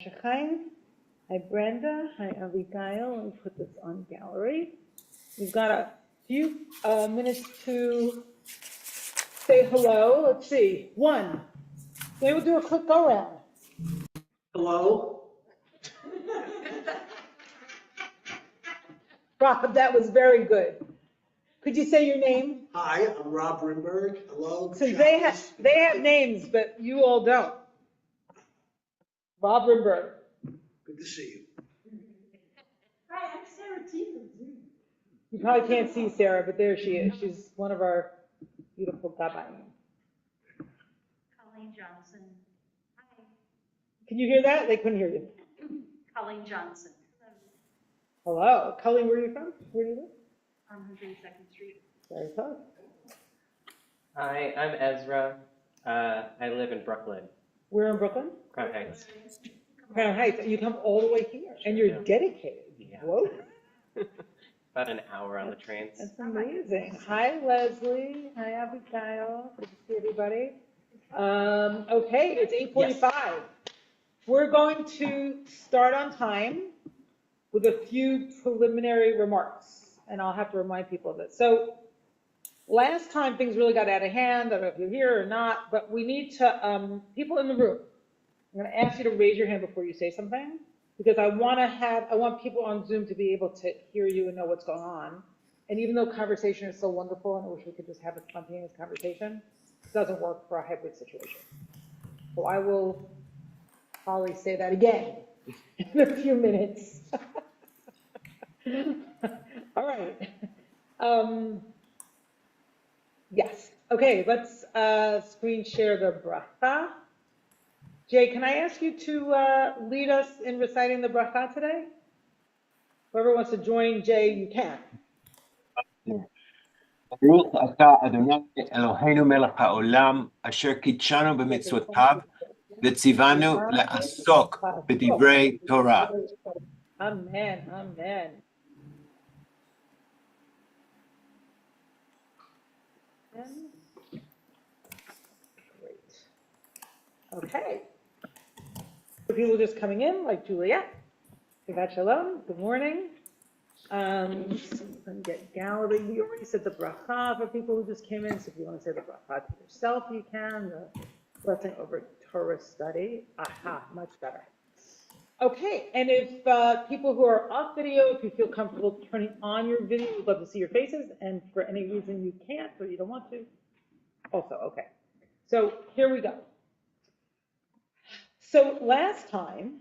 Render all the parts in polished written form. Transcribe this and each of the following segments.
Chaim. Hi, Brenda. Hi, Abigail. Let me put this on gallery. We've got a few minutes to say hello. Let's see. One. Maybe we'll do a quick go round. Hello? Rob, that was very good. Could you say your name? Hi, I'm Rob Rimberg. Hello. Since they have names, but you all don't. Rob Rimberg. Good to see you. Hi, I'm Sarah T. from Zoom. You probably can't see Sarah, but there she is. She's one of our beautiful gabayim. Colleen Johnson. Hi. Can you hear that? They couldn't hear you. Colleen Johnson. Hello. Colleen, where are you from? Where do you live? On 102nd Street. Very close. Hi, I'm Ezra. I live in Brooklyn, We're in Brooklyn. Crown Heights. Crown Heights. You come all the way here, and you're dedicated. Yeah. Whoa. About an hour on the trains. That's amazing. Hi, Leslie. Hi, Abigail. Good to see everybody. Okay, it's 8:45. We're going to start on time with a few preliminary remarks, and I'll have to remind people of this. So last time things really got out of hand. I don't know if you're here or not, but we need to, people in the room, I'm going to ask you to raise your hand before you say something, because I want people on Zoom to be able to hear you and know what's going on. And even though conversation is so wonderful, and I wish we could just have a spontaneous conversation, it doesn't work for a hybrid situation. So I will probably say that again in a few minutes. All right. Yes. Okay, let's screen share the bracha. Jay, can I ask you to lead us in reciting the bracha today? Whoever wants to join Jay, you can. ברוך אתה אדוני אלוהינו מלך העולם אשר קידשנו במצוותיו וציוונו לעסוק בדברי תורה. Amen, amen. Great. Okay. For people just coming in, like Juliet, Shabbat Shalom, good morning. Get gallery. We already said the bracha for people who just came in, so if you want to say the bracha to yourself, you can. The blessing over Torah study. Aha, much better. Okay, and if people who are off video, if you feel comfortable turning on your video, we'd love to see your faces, and for any reason you can't or you don't want to, also, okay. So here we go. So last time,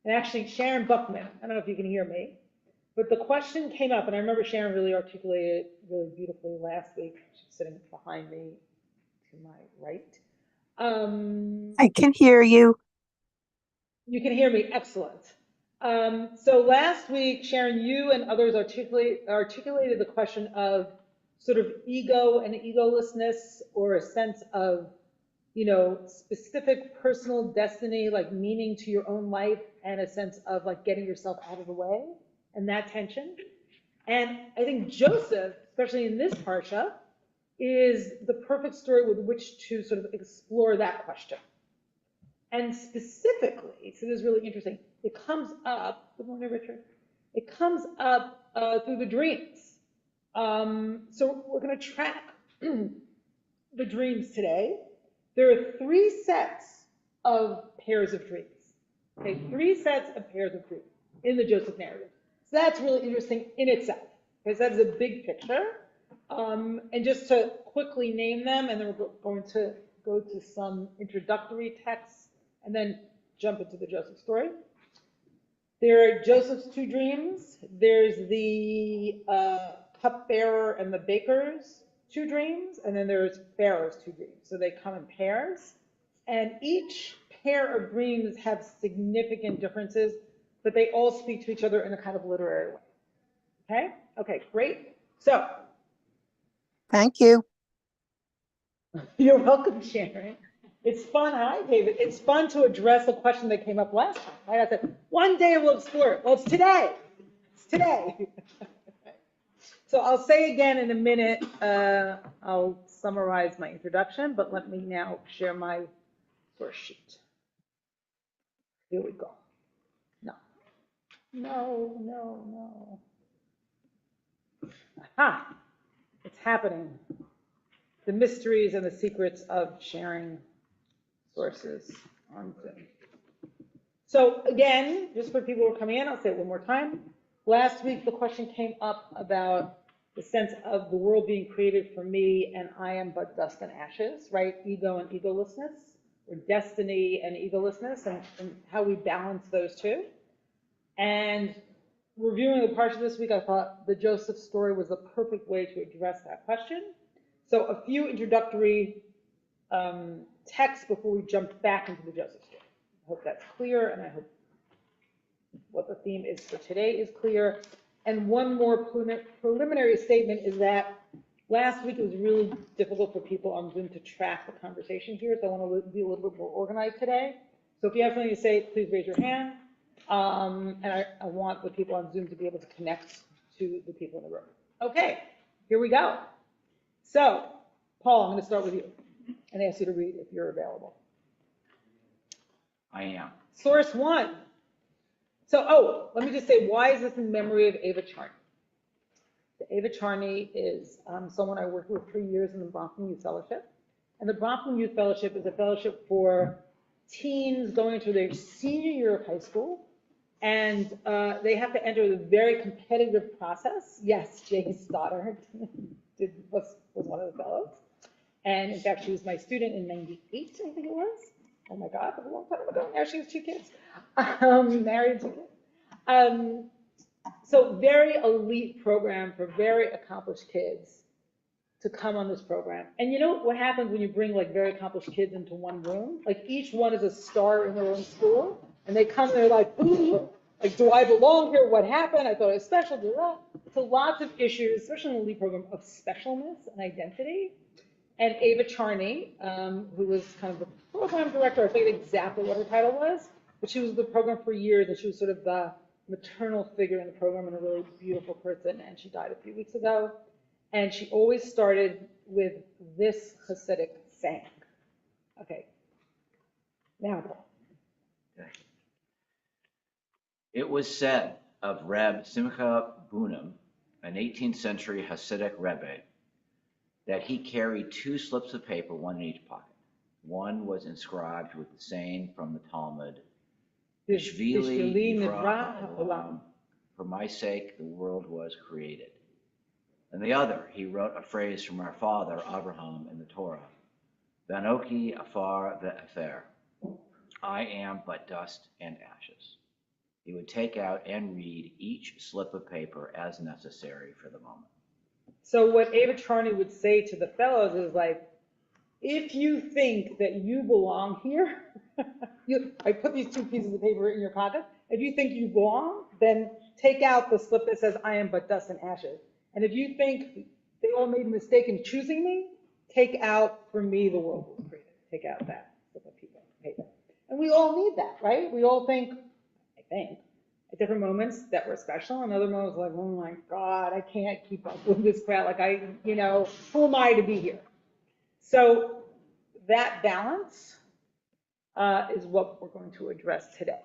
and actually Sharon Buckman, I don't know if you can hear me, but the question came up, and I remember Sharon really articulated it really beautifully last week. She's sitting behind me to my right. I can hear you. You can hear me, excellent. So last week, Sharon, you and others articulated the question of sort of ego and egolessness, or a sense of, you know, specific personal destiny, like meaning to your own life, and a sense of like getting yourself out of the way, and that tension. And I think Joseph, especially in this parsha, is the perfect story with which to sort of explore that question. And specifically, so this is really interesting, it comes up, good morning, Richard, it comes up through the dreams. So we're going to track the dreams today. There are 3 sets of pairs of dreams. Okay, 3 sets of pairs of dreams in the Joseph narrative. So that's really interesting in itself, because that is a big picture. And just to quickly name them, and then we're going to go to some introductory texts, and then jump into the Joseph story. There are Joseph's 2 dreams. There's the cupbearer and the baker's 2 dreams, and then there's Pharaoh's 2 dreams. So they come in pairs, and each pair of dreams have significant differences, but they all speak to each other in a kind of literary way. Okay? Okay, great. So. Thank you. You're welcome, Sharon. It's fun. Hi, David. It's fun to address a question that came up last time. Right? I said, one day we'll explore it. Well, it's today. It's today. So I'll say again in a minute, I'll summarize my introduction, but let me now share my source sheet. Here we go. No, no, no. Aha, it's happening. The mysteries and the secrets of sharing sources on Zoom. So again, just for people who are coming in, I'll say it one more time. Last week, the question came up about the sense of the world being created for me and I am but dust and ashes, right? Ego and egolessness, or destiny and egolessness, and how we balance those two. And reviewing the parsha this week, I thought the Joseph story was the perfect way to address that question. So a few introductory texts before we jump back into the Joseph story. I hope that's clear, and I hope what the theme is for today is clear. And one more preliminary statement is that last week it was really difficult for people on Zoom to track the conversation here, so I want to be a little bit more organized today. So if you have something to say, please raise your hand. And I want the people on Zoom to be able to connect to the people in the room. Okay, here we go. So, Paul, I'm going to start with you and ask you to read if you're available. I am. Source one. So, let me just say, why is this in memory of Ava Charney? Ava Charney is someone I worked with for years in the Brompton Youth Fellowship. And the Brompton Youth Fellowship is a fellowship for teens going into their senior year of high school. And they have to enter the very competitive process. Yes, Jay's daughter was one of the fellows. And in fact, she was my student in '98, I think it was. Oh my God, that was a long time ago. Now she has 2 kids, married 2 kids. So very elite program for very accomplished kids to come on this program. And you know what happens when you bring like very accomplished kids into one room? Like each one is a star in their own school, and they come there like, ooh, like, do I belong here? What happened? I thought I was special. Blah, blah. So lots of issues, especially in the elite program, of specialness and identity. And Ava Charney, who was kind of the program director, I forget exactly what her title was, but she was the program for years, and she was sort of the maternal figure in the program and a really beautiful person, and she died a few weeks ago. And she always started with this Hasidic saying. Okay. Now, Okay. It was said of Reb Simcha Bunim, an 18th century Hasidic Rebbe, that he carried 2 slips of paper, one in each pocket. One was inscribed with the saying from the Talmud, Bishvili Nivra Ha'olam, for my sake the world was created. And the other, he wrote a phrase from our father, Abraham, in the Torah, Vanoki afar ve'afer, I am but dust and ashes. He would take out and read each slip of paper as necessary for the moment. so what Ava Charney would say to the fellows is like, if you think that you belong here, I put these 2 pieces of paper in your pocket. If you think you belong, then take out the slip that says, I am but dust and ashes. And if you think they all made a mistake in choosing me, take out, for me, the world was created. Take out that slip of paper. And we all need that, right? We all think, I think, at different moments that we're special, and other moments like, oh my God, I can't keep up with this crowd. Like who am I to be here? So that balance is what we're going to address today.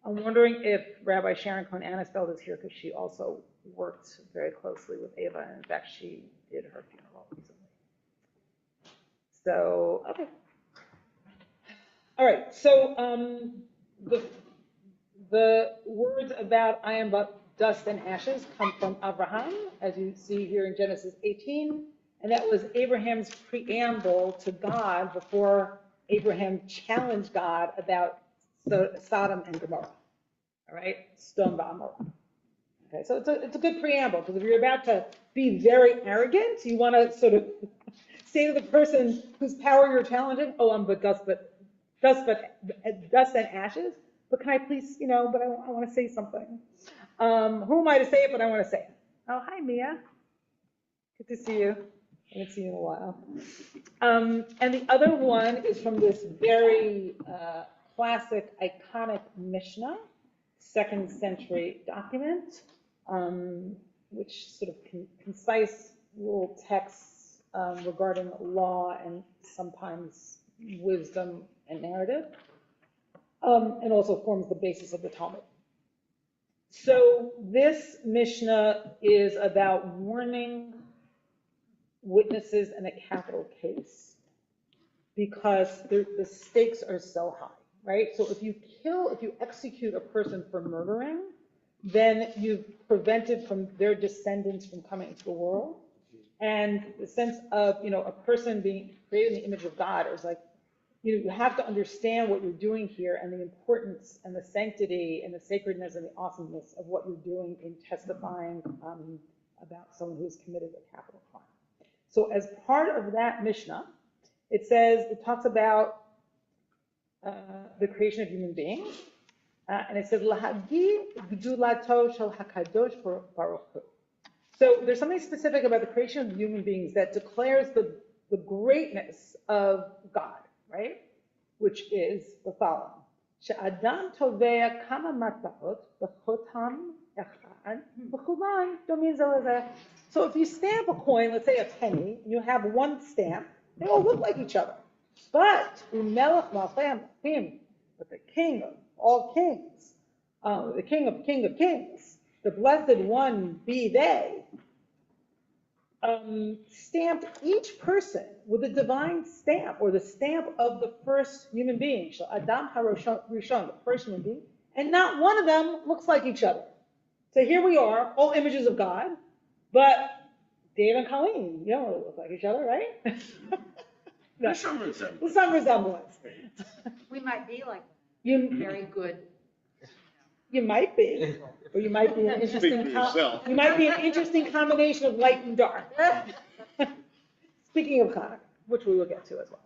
I'm wondering if Rabbi Sharon Cohen-Anisfeld is here because she also worked very closely with Ava, and in fact, she did her funeral recently. So, okay. All right, so the words about I am but dust and ashes come from Abraham, as you see here in Genesis 18, and that was Abraham's preamble to God before Abraham challenged God about Sodom and Gomorrah. All right, Sodom and Gomorrah. Okay, so it's a good preamble, because if you're about to be very arrogant, you want to sort of say to the person whose power you're challenging, oh, I'm but dust and ashes. But can I please, but I want to say something. Who am I to say it, but I want to say it. Oh, hi, Mia. Good to see you. I haven't seen you in a while. And the other one is from this very classic, iconic Mishnah, 2nd century document, which sort of concise little texts regarding law and sometimes wisdom and narrative, and also forms the basis of the Talmud. So this Mishnah is about warning witnesses in a capital case because the stakes are so high, right? So if you execute a person for murdering, then you've prevented from their descendants from coming into the world. And the sense of, a person being created in the image of God is like, you have to understand what you're doing here and the importance and the sanctity and the sacredness and the awesomeness of what you're doing in testifying about someone who's committed a capital crime. So as part of that Mishnah, it talks about the creation of human beings, and it says, Lahagi gdulato shel hakadosh baruch hu. So there's something specific about the creation of human beings that declares the greatness of God, right? Which is the following. She'adam tovea kama matba'ot b'chotam echad b'chulan domin ze lezeh. So if you stamp a coin, let's say a penny, and you have one stamp, they all look like each other. But umelech malchem him, but the king of all kings, the king of kings, the blessed one be they, stamped each person with a divine stamp, or the stamp of the first human being, Adam HaRishon, the first human being, and not one of them looks like each other. So here we are, all images of God, but Dave and Colleen, you don't really look like each other, right? There's some resemblance. There's some resemblance. We might be like You, very good. you might be, or you might be an interesting, for yourself. you might be an interesting combination of light and dark. Speaking of Hanukkah, which we will get to as well.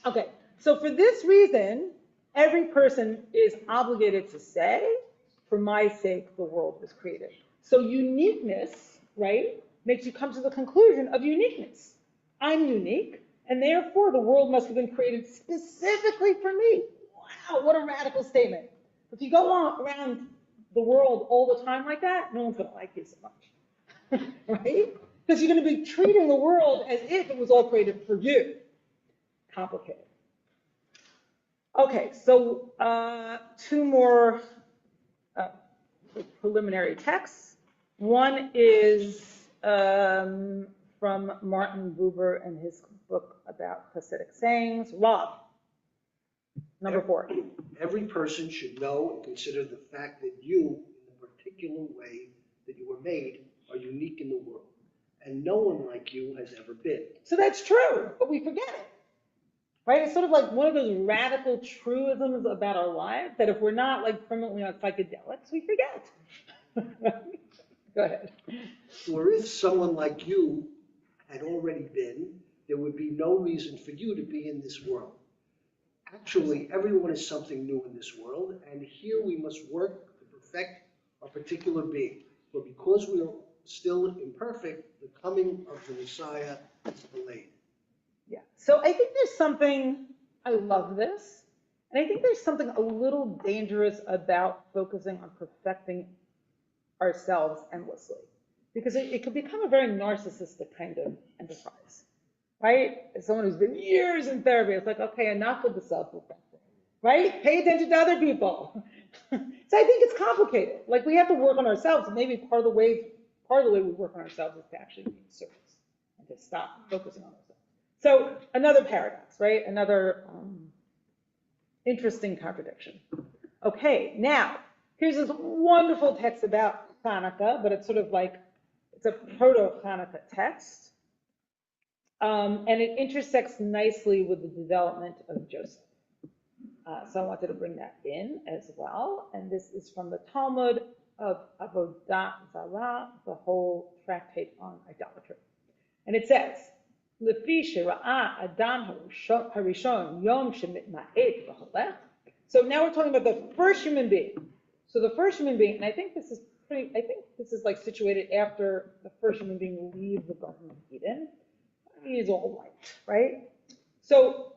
Okay, so for this reason, every person is obligated to say, for my sake, the world was created. So uniqueness, right, makes you come to the conclusion of uniqueness. I'm unique, and therefore the world must have been created specifically for me. Wow, what a radical statement. If you go on around the world all the time like that, no one's going to like you so much, right? Because you're going to be treating the world as if it was all created for you. Complicated. Okay, so two more preliminary texts. One is from Martin Buber and his book about Hasidic sayings. Rob, number 4. Every person should know and consider the fact that you, in the particular way that you were made, are unique in the world. And no one like you has ever been. So that's true, but we forget it. Right? It's sort of like one of those radical truisms about our lives that if we're not like permanently on psychedelics, we forget. Go ahead. For if someone like you had already been, there would be no reason for you to be in this world. Actually, everyone is something new in this world, and here we must work to perfect our particular being. But because we are still imperfect, the coming of the Messiah is delayed. Yeah. So I think there's something, I love this, and I think there's something a little dangerous about focusing on perfecting ourselves endlessly, because it could become a very narcissistic kind of enterprise, right? As someone who's been years in therapy, it's like, okay, enough with the self-perfecting, right? Pay attention to other people. So I think it's complicated. Like we have to work on ourselves, and maybe part of the way we work on ourselves is to actually be in service and to stop focusing on ourselves. So another paradox, right? Another interesting contradiction. Okay, now here's this wonderful text about Hanukkah, but it's sort of like, it's a proto-Hanukkah text. And it intersects nicely with the development of Joseph. So I wanted to bring that in as well. And this is from the Talmud of Avodat Zarah, the whole tractate on idolatry. And it says, Lefi shera'a Adam harishon yom shemitma'et v'holech. So now we're talking about the first human being. So the first human being, and I think this is like situated after the first human being leaves the Garden of Eden. He is all white, right? So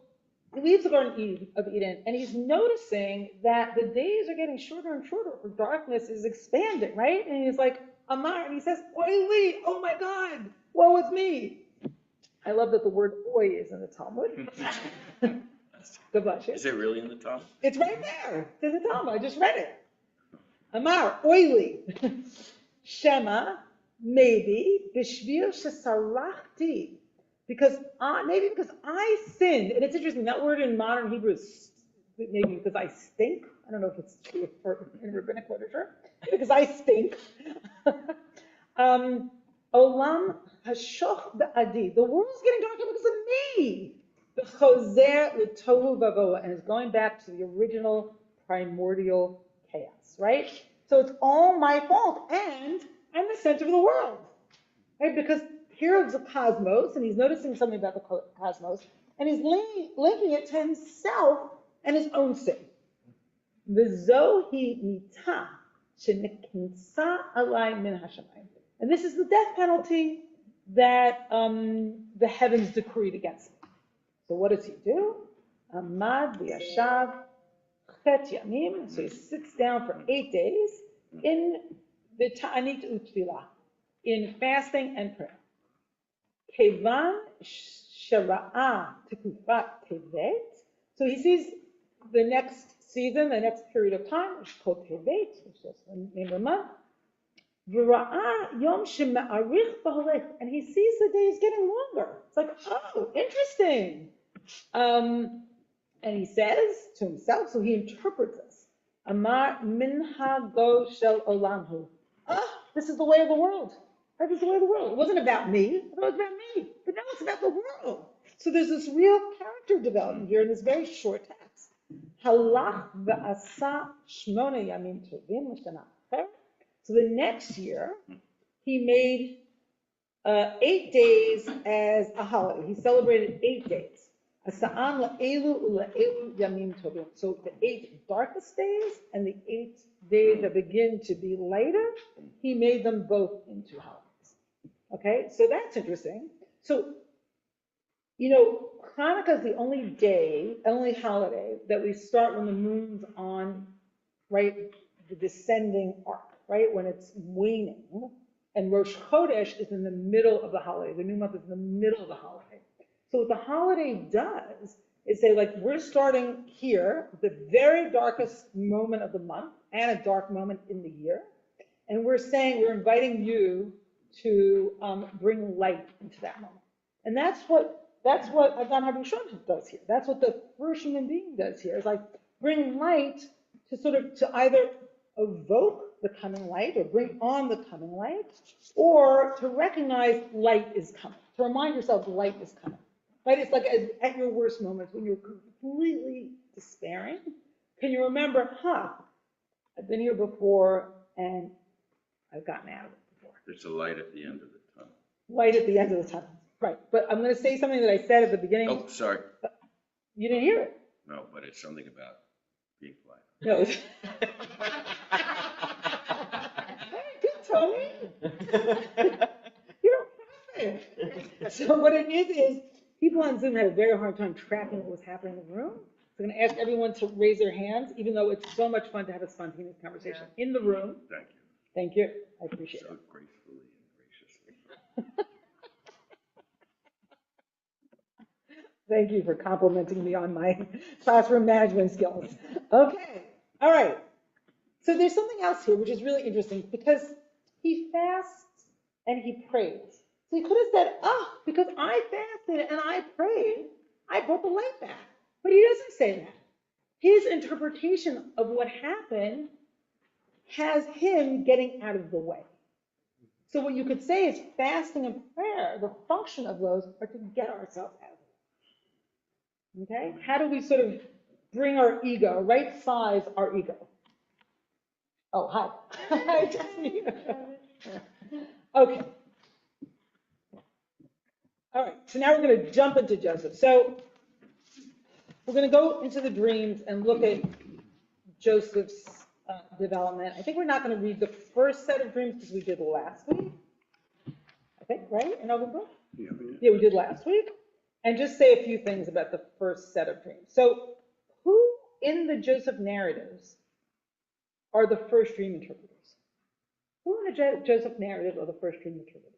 he leaves the Garden of Eden, and he's noticing that the days are getting shorter and shorter, or darkness is expanding, right? And he's like, Amar, and he says, Oi li, oh my God, woe is me. I love that the word oi is in the Talmud. Is it really in the top? It's right there. It's in the Talmud. I just read it. Amar, oily. Shema, maybe, bishvil shesarachti, because maybe because I sinned. And it's interesting, that word in modern Hebrew is maybe because I stink. I don't know if it's true in rabbinic literature. Because I stink. Olam hashoch ba'adi. The world's getting darker because of me. B'chozer l'tohu vavoa, and it's going back to the original primordial chaos, right? So it's all my fault, and I'm the center of the world, right? Because here is the cosmos, and he's noticing something about the cosmos, and he's linking it to himself and his own sin. V'zohi mita shenekinsa alai min hashamayim. And this is the death penalty that the heavens decreed against me. So what does he do? Amad v'yashav chet yamim. So he sits down for 8 days in the ta'anit utfilah, in fasting and prayer. Kevan shara'a tekufat tevet. So he sees the next season, the next period of time, which is called tevet, which is the name of the month. V'ra'a yom she'ma'arich b'holech, and he sees the days getting longer. It's like, oh, interesting. And he says to himself, so he interprets this. Amar minhago shel olamhu. This is the way of the world. This is the way of the world. It wasn't about me. It was about me. But now it's about the world. So there's this real character development here in this very short text. Halach v'asa shmona yamim tovim l'shana acher. So the next year, he made 8 days as a holiday. He celebrated 8 days. Asa'an la'elu u'la'elu yamim tovim. So the 8 darkest days and the 8 days that begin to be lighter, he made them both into holidays. Okay, so that's interesting. So, Hanukkah is the only holiday that we start when the moon's on, right, the descending arc, right, when it's waning. And Rosh Chodesh is in the middle of the holiday. The new month is in the middle of the holiday. So what the holiday does is say, like, we're starting here, the very darkest moment of the month and a dark moment in the year. And we're inviting you to bring light into that moment. And that's what Adam HaRishon does here. That's what the first human being does here, is like bring light to either evoke the coming light or bring on the coming light, or to recognize light is coming, to remind yourself light is coming. Right? It's like at your worst moments when you're completely despairing, can you remember, I've been here before and I've gotten out of it before. There's a light at the end of the tunnel. Light at the end of the tunnel. Right. But I'm going to say something that I said at the beginning. Oh, sorry. You didn't hear it. No, but it's something about being black. No. Good, Tony. You're perfect. So what it is people on Zoom had a very hard time tracking what was happening in the room. So I'm going to ask everyone to raise their hands, even though it's so much fun to have a spontaneous conversation in the room. Thank you. Thank you. I appreciate it. So gracefully and graciously. Thank you for complimenting me on my classroom management skills. Okay. All right. So there's something else here, which is really interesting, because he fasts and he prays. So he could have said, because I fasted and I prayed, I brought the light back. But he doesn't say that. His interpretation of what happened has him getting out of the way. So what you could say is fasting and prayer, the function of those are to get ourselves out of the way. Okay? How do we sort of bring our ego, right size our ego? Oh, hi. Okay. All right, so now we're going to jump into Joseph. So we're going to go into the dreams and look at Joseph's development. I think we're not going to read the first set of dreams because we did last week. I think, right? In November? Yeah, we did last week. And just say a few things about the first set of dreams. So who in the Joseph narratives are the first dream interpreters? Who in the Joseph narrative are the first dream interpreters?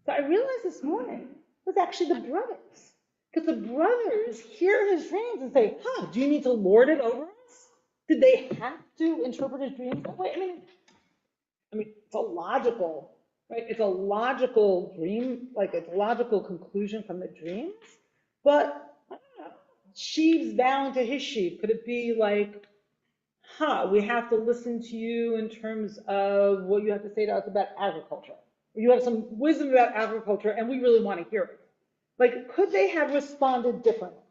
So I realized this morning it was actually the brothers. Because the brothers hear his dreams and say, do you need to lord it over us? Did they have to interpret his dreams that way? I mean, it's a logical, right? It's a logical dream, like it's a logical conclusion from the dreams. But I don't know, sheaves bowing to his sheep. Could it be like, we have to listen to you in terms of what you have to say to us about agriculture. You have some wisdom about agriculture, and we really want to hear it. Like, could they have responded differently?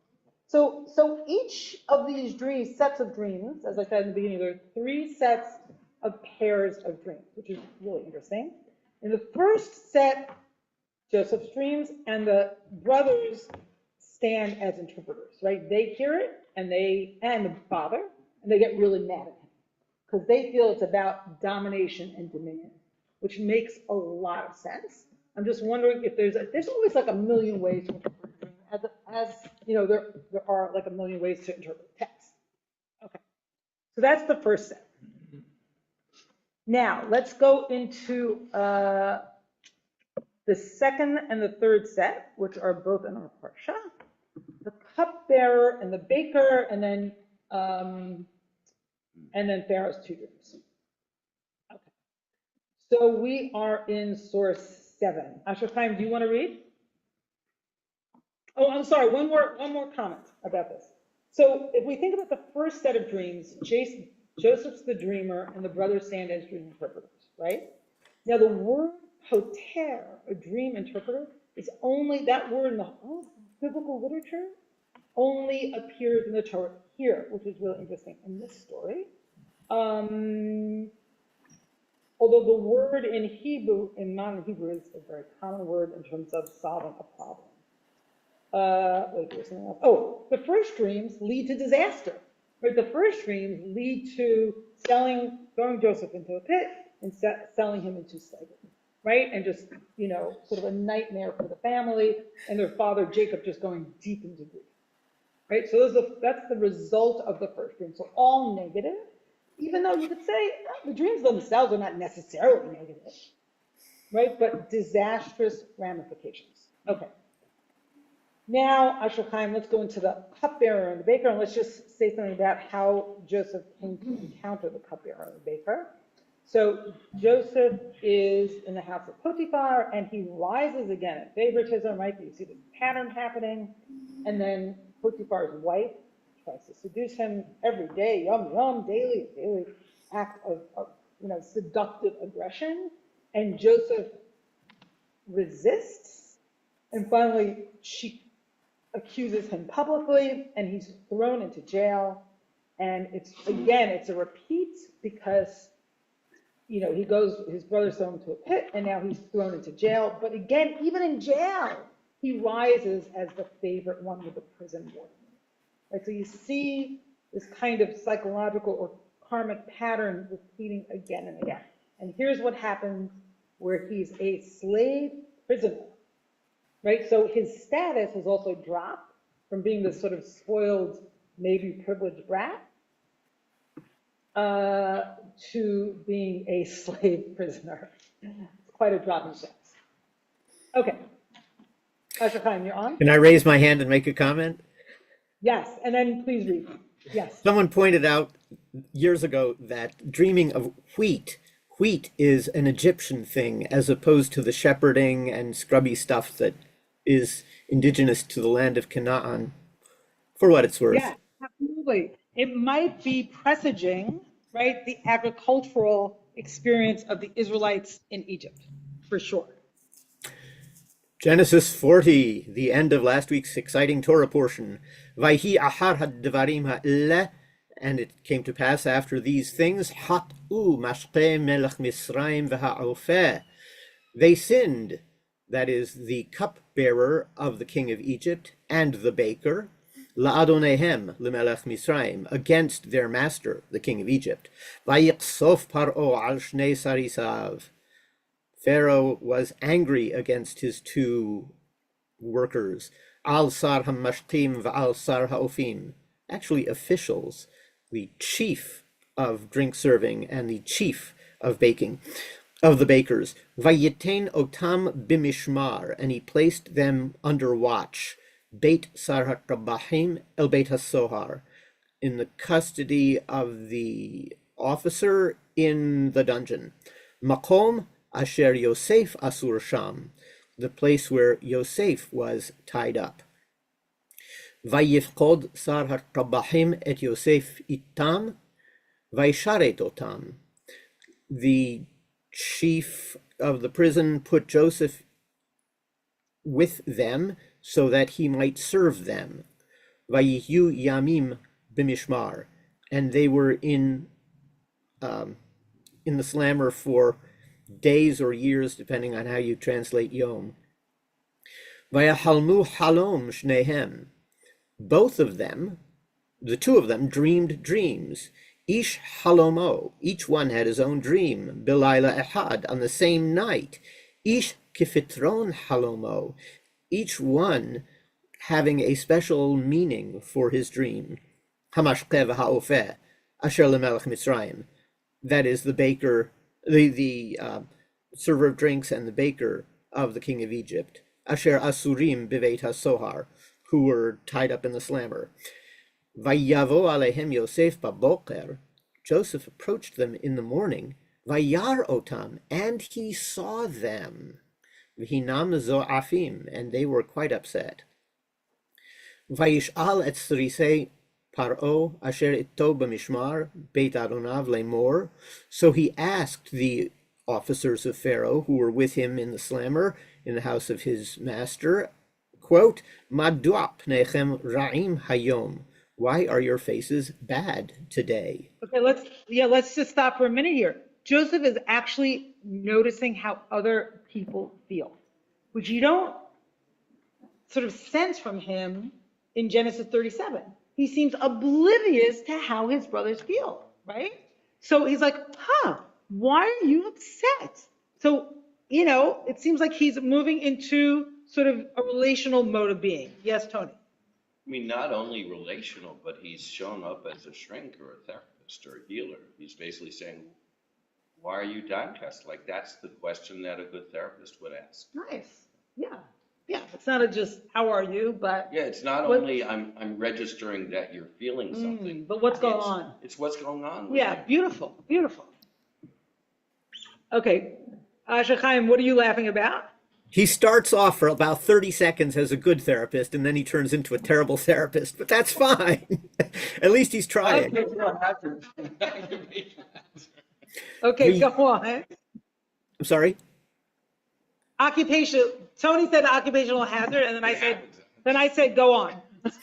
So each of these dreams, sets of dreams, as I said in the beginning, there are 3 sets of pairs of dreams, which is really interesting. In the first set, Joseph's dreams and the brothers stand as interpreters, right? They hear it, and the father, and they get really mad at him because they feel it's about domination and dominion, which makes a lot of sense. I'm just wondering if there's always like a million ways to interpret a dream, as you know, there are like a million ways to interpret text. Okay, so that's the first set. Now let's go into the second and the third set, which are both in our parsha. The cupbearer and the baker, and then Pharaoh's 2 dreams. Okay, so we are in source 7. Asher Chaim, do you want to read? Oh, I'm sorry. One more comment about this. So if we think about the first set of dreams, Joseph's the dreamer, and the brothers stand as dream interpreters, right? Now the word hoter, a dream interpreter, is only that word in the whole biblical literature only appears in the Torah here, which is really interesting in this story. Although the word in Hebrew, in modern Hebrew, is a very common word in terms of solving a problem. There's something else. Oh, the first dreams lead to disaster. Right? The first dreams lead to throwing Joseph into a pit and selling him into slavery. Right? And just, sort of a nightmare for the family, and their father Jacob just going deep into grief. Right? So that's the result of the first dream. So all negative, even though you could say the dreams themselves are not necessarily negative, right? But disastrous ramifications. Okay. Now, Asher Chaim, let's go into the cupbearer and the baker, and let's just say something about how Joseph came to encounter the cupbearer and the baker. So Joseph is in the house of Potiphar, and he rises again in favoritism, right? You see this pattern happening, and then Potiphar's wife tries to seduce him every day, daily act of seductive aggression, and Joseph resists, and finally she accuses him publicly, and he's thrown into jail. And it's a repeat because his brothers throw him into a pit, and now he's thrown into jail. But again, even in jail, he rises as the favorite one with the prison warden. Right? So you see this kind of psychological or karmic pattern repeating again and again. And here's what happens where he's a slave prisoner. Right? So his status has also dropped from being this sort of spoiled, maybe privileged brat, to being a slave prisoner. It's quite a drop in status. Okay. Asher Chaim, you're on? Can I raise my hand and make a comment? Yes, and then please read. Yes. Someone pointed out years ago that dreaming of wheat is an Egyptian thing as opposed to the shepherding and scrubby stuff that is indigenous to the land of Canaan, for what it's worth. Yeah, absolutely. It might be presaging, right, the agricultural experience of the Israelites in Egypt, for sure. Genesis 40, the end of last week's exciting Torah portion. Vayhi ahar hadvarim ha'ileh, and it came to pass after these things, hat'u mashpeh melech Misraim v'ha'ofeh. They sinned, that is, the cupbearer of the king of Egypt and the baker, la'adonehem lemelech Misraim, against their master, the king of Egypt. Vayiqsof par'o al shnei sarisav. Pharaoh was angry against his 2 workers, al sar hamashtim va'al sar ha'ofim, actually officials, the chief of drink serving and the chief of baking, of the bakers. Vayitain otam bimishmar, and he placed them under watch, beit sar ha'kabahim el beit hasohar, in the custody of the officer in the dungeon. Makom asher Yosef asur sham, the place where Yosef was tied up. Vayifkod sar harkabahim et Yosef itam, vaysharet otam. The chief of the prison put Joseph with them so that he might serve them. Vayihyu yamim b'mishmar, and they were in the slammer for days or years, depending on how you translate yom. Vayahalmu halom shnehem, both of them, the two of them, dreamed dreams. Ish halomo, each one had his own dream. Bilayla ehad, on the same night. Ish kifitron halomo, each one having a special meaning for his dream. Hamashkev ha'ofeh, asher lemelech Mitzrayim, that is the baker, the server of drinks and the baker of the king of Egypt. Asher asurim biveit hasohar, who were tied up in the slammer. Vayavo alehem Yosef baboker, Joseph approached them in the morning. Vayar otam, and he saw them. V'hinam zo'afim, and they were quite upset. Vayish'al et srisei paro asher ito b'mishmar beit adonav lemor. So he asked the officers of Pharaoh who were with him in the slammer, in the house of his master, quote, Madua pnechem ra'im hayom, why are your faces bad today? Okay, let's just stop for a minute here. Joseph is actually noticing how other people feel, which you don't sort of sense from him in Genesis 37. He seems oblivious to how his brothers feel, right? So he's like, why are you upset? So, it seems like he's moving into sort of a relational mode of being. Yes, Tony? I mean, not only relational, but he's shown up as a shrink or a therapist or a healer. He's basically saying, why are you downcast? Like, that's the question that a good therapist would ask. Nice. Yeah. Yeah. It's not just, how are you, but. Yeah, it's not only I'm registering that you're feeling something. But what's going on? It's what's going on. Yeah, beautiful. Beautiful. Okay. Shechaim, what are you laughing about? He starts off for about 30 seconds as a good therapist, and then he turns into a terrible therapist, but that's fine. At least he's trying. Okay, go on. I'm sorry? Tony said occupational hazard, and then I said, go on.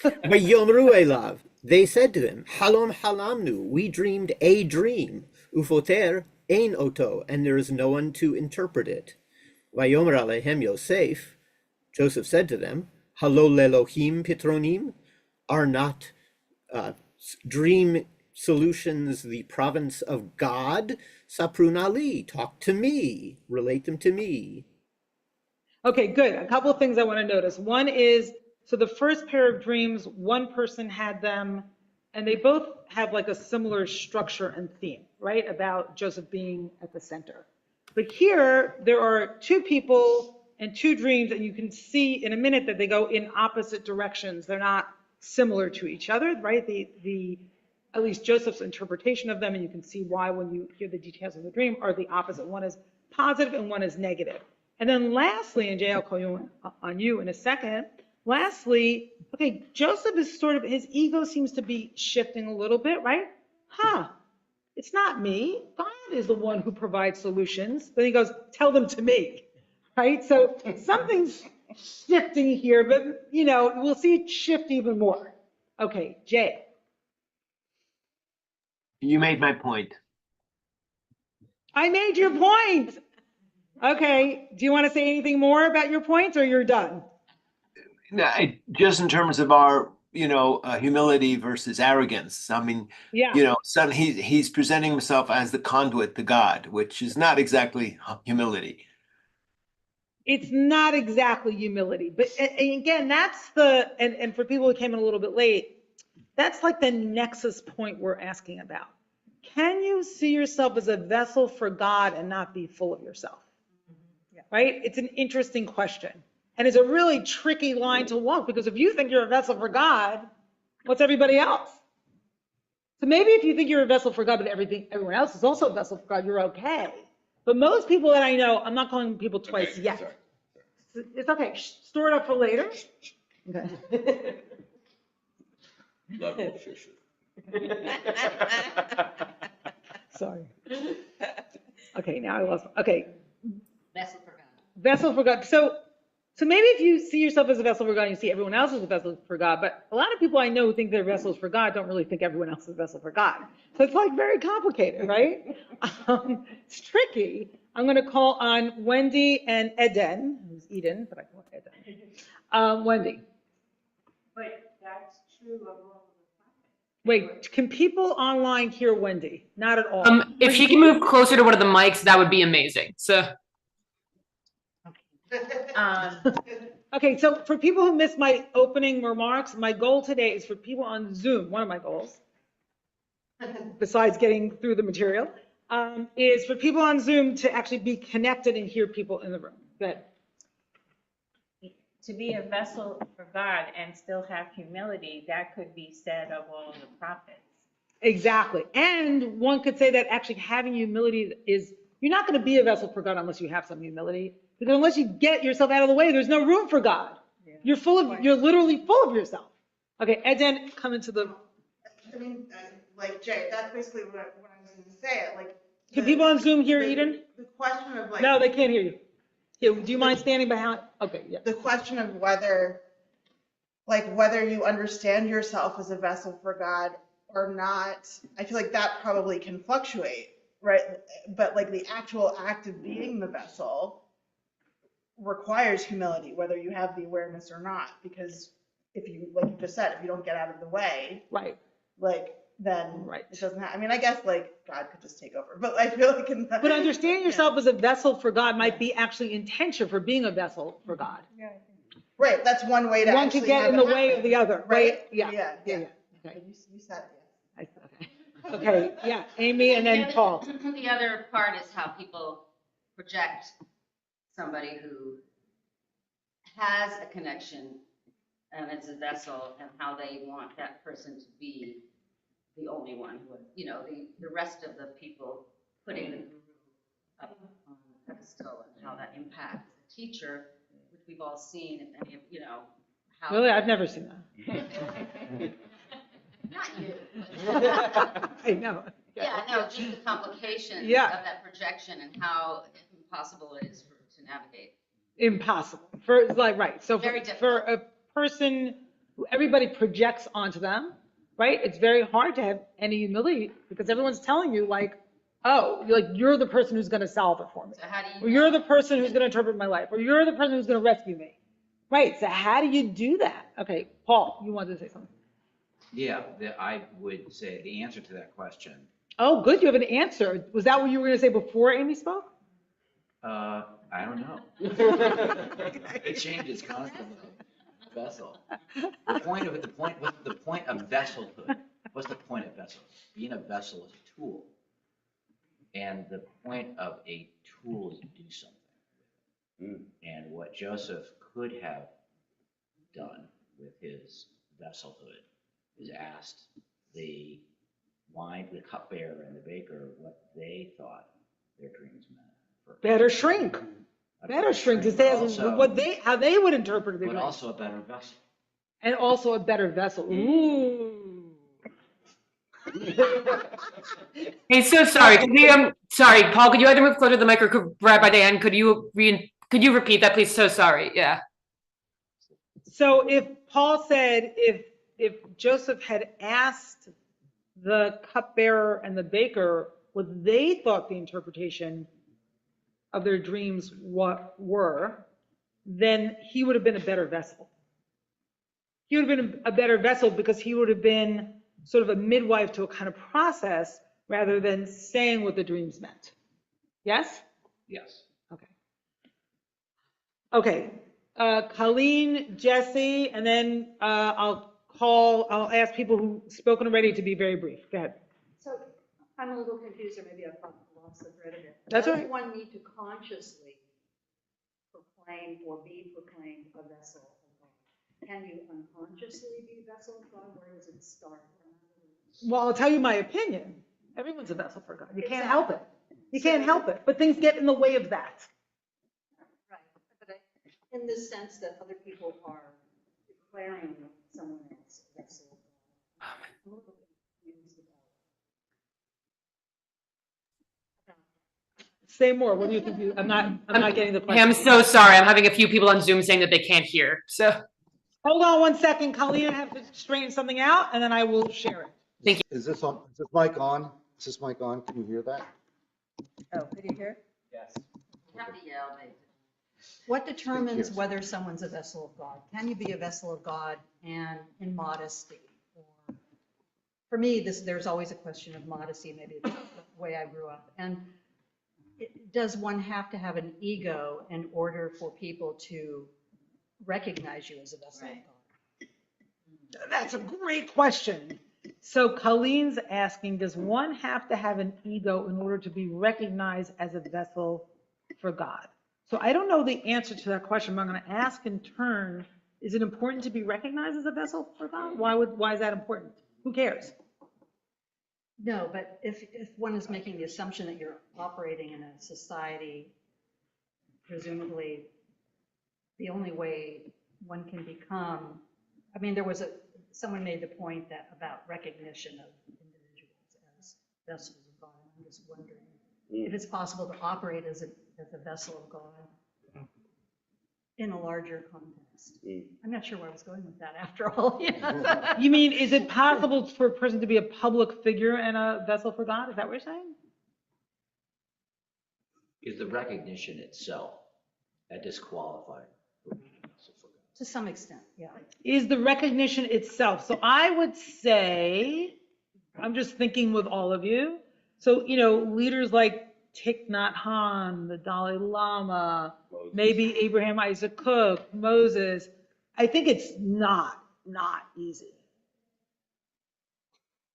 Vayomru elav, they said to him, Halom halamnu, we dreamed a dream. Ufoter ein oto, and there is no one to interpret it. Vayomer alehem Yosef, Joseph said to them, Halo lelohim pitronim, are not dream solutions the province of God? Saprunali, talk to me, relate them to me. Okay, good. A couple of things I want to notice. One is, so the first pair of dreams, one person had them, and they both have like a similar structure and theme, right? About Joseph being at the center. But here, there are two people and two dreams, and you can see in a minute that they go in opposite directions. They're not similar to each other, right? At least Joseph's interpretation of them, and you can see why when you hear the details of the dream, are the opposite. One is positive and one is negative. And then lastly, and Jay, I'll call you on you in a second. Lastly, okay, Joseph is his ego seems to be shifting a little bit, right? It's not me. God is the one who provides solutions. Then he goes, tell them to me, right? So something's shifting here, but we'll see it shift even more. Okay, Jay. You made my point. I made your point. Okay, do you want to say anything more about your points, or you're done? No, just in terms of our, humility versus arrogance. I mean, yeah. He's presenting himself as the conduit to God, which is not exactly humility. It's not exactly humility, but and again, that's and for people who came in a little bit late, that's like the nexus point we're asking about. Can you see yourself as a vessel for God and not be full of yourself? Right? It's an interesting question. And it's a really tricky line to walk, because if you think you're a vessel for God, what's everybody else? So maybe if you think you're a vessel for God, but everyone else is also a vessel for God, you're okay. But most people that I know, I'm not calling people twice Okay, yet. sorry. It's okay. Store it up for later. Okay. Love you, Shushu. Sorry. Okay, now I lost. Okay, Vessel for God. vessel for God. So maybe if you see yourself as a vessel for God, you see everyone else as a vessel for God. But a lot of people I know who think they're vessels for God don't really think everyone else is a vessel for God. So it's like very complicated, right? It's tricky. I'm going to call on Wendy and Eden, who's Eden, but I call it Eden. Wendy. But that's true of all of the Wait, can people online hear Wendy? Not at all. If she can move closer to one of the mics, that would be amazing. So, Okay, so for people who missed my opening remarks, my goal today is for people on Zoom, one of my goals, besides getting through the material, is for people on Zoom to actually be connected and hear people in the room. Good. To be a vessel for God and still have humility, that could be said of all of the prophets. Exactly. And one could say that actually having humility is, you're not going to be a vessel for God unless you have some humility. Because unless you get yourself out of the way, there's no room for God. Yeah. You're literally full of yourself. Okay, Eden, come into the. I mean, like Jay, that's basically what I was going to say. Like, Can people on Zoom hear Eden? The question of like. No, they can't hear you. Here, do you mind standing behind? Okay, yeah. The question of whether you understand yourself as a vessel for God or not, I feel like that probably can fluctuate, right? But like the actual act of being the vessel requires humility, whether you have the awareness or not, because if you, like you just said, if you don't get out of the way, right, like then right. It doesn't I mean, I guess like God could just take over, but I feel like but understanding yourself as a vessel for God might be actually intention for being a vessel for God. Yeah, right. That's one way to one could get in the way of the other, right? Yeah. Okay. You said it. Okay. Okay. Yeah. Amy and then Paul. The other part is how people project somebody who has a connection and is a vessel, and how they want that person to be the only one who, the rest of the people putting the guru up on the pedestal, and how that impacts the teacher, which we've all seen, if any of, how. Really? I've never seen that. Not you. I know. Yeah, I know, just the complications of that projection and how impossible it is to navigate. Impossible. For like, right. So Very for a person who everybody projects onto them, right? It's very hard to have any humility because everyone's telling you like, oh, you're the person who's going to solve it for me. So how do you or you're the person who's going to interpret my life, or you're the person who's going to rescue me. Right. So how do you do that? Okay, Paul, you wanted to say something. Yeah, I would say the answer to that question. Oh, good. You have an answer. Was that what you were going to say before Amy spoke? I don't know. It changes constantly. Vessel. The point of vesselhood. What's the point of vessel? Being a vessel is a tool. And the point of a tool is to do something. And what Joseph could have done with his vesselhood is asked the cupbearer and the baker what they thought their dreams meant. Better shrink. Better shrink to say how they would interpret it. But also a better vessel. And also a better vessel. Ooh. hey, so sorry. Sorry, Paul. Could you either move closer to the mic or Rabbi Dan? Could you repeat that, please? So sorry. Yeah. So if Paul said if Joseph had asked the cupbearer and the baker what they thought the interpretation of their dreams were, then he would have been a better vessel. He would have been a better vessel because he would have been sort of a midwife to a kind of process rather than saying what the dreams meant. Yes? Yes. Okay. Okay. Colleen, Jesse, and then I'll ask people who've spoken already to be very brief. Go ahead. So I'm a little confused, or maybe I've lost the thread of it. That's all right. Does one need to consciously proclaim or be proclaimed a vessel of God? Can you unconsciously be a vessel of God? Where does it start? Well, I'll tell you my opinion. Everyone's a vessel for God. You can't Exactly. help it. You can't help it. But things get in the way of that. Right, but in the sense that other people are declaring someone else a vessel of God. I'm a little bit confused about Say more. What do you think? I'm not getting the Hey, question. I'm so sorry. I'm having a few people on Zoom saying that they can't hear. So Hold on one second, Colleen. I have to straighten something out, and then I will share it. thank you. Is this on, is this mic on? Is this mic on? Can you hear that? Oh, could you hear? Yes. You have to yell, basically. What determines Yes. whether someone's a vessel of God? Can you be a vessel of God and in modesty? Or, for me, there's always a question of modesty, maybe it's the way I grew up. And does one have to have an ego in order for people to recognize you as a vessel of God? That's a great question. So Colleen's asking, does one have to have an ego in order to be recognized as a vessel for God? So I don't know the answer to that question, but I'm going to ask in turn, is it important to be recognized as a vessel for God? Why is that important? Who cares? No, but if one is making the assumption that you're operating in a society, presumably the only way one can become, I mean, someone made the point about recognition of individuals as vessels of God. I'm just wondering if it's possible to operate as a vessel of God in a larger context. I'm not sure where I was going with that after all. Yeah. You mean, is it possible for a person to be a public figure and a vessel for God? Is that what you're saying? Is the recognition itself a disqualifier? To some extent, yeah. Is the recognition itself. So I would say, I'm just thinking with all of you. So, leaders like Thich Nhat Hanh, the Dalai Lama, maybe Abraham Isaac Cook, Moses. I think it's not easy.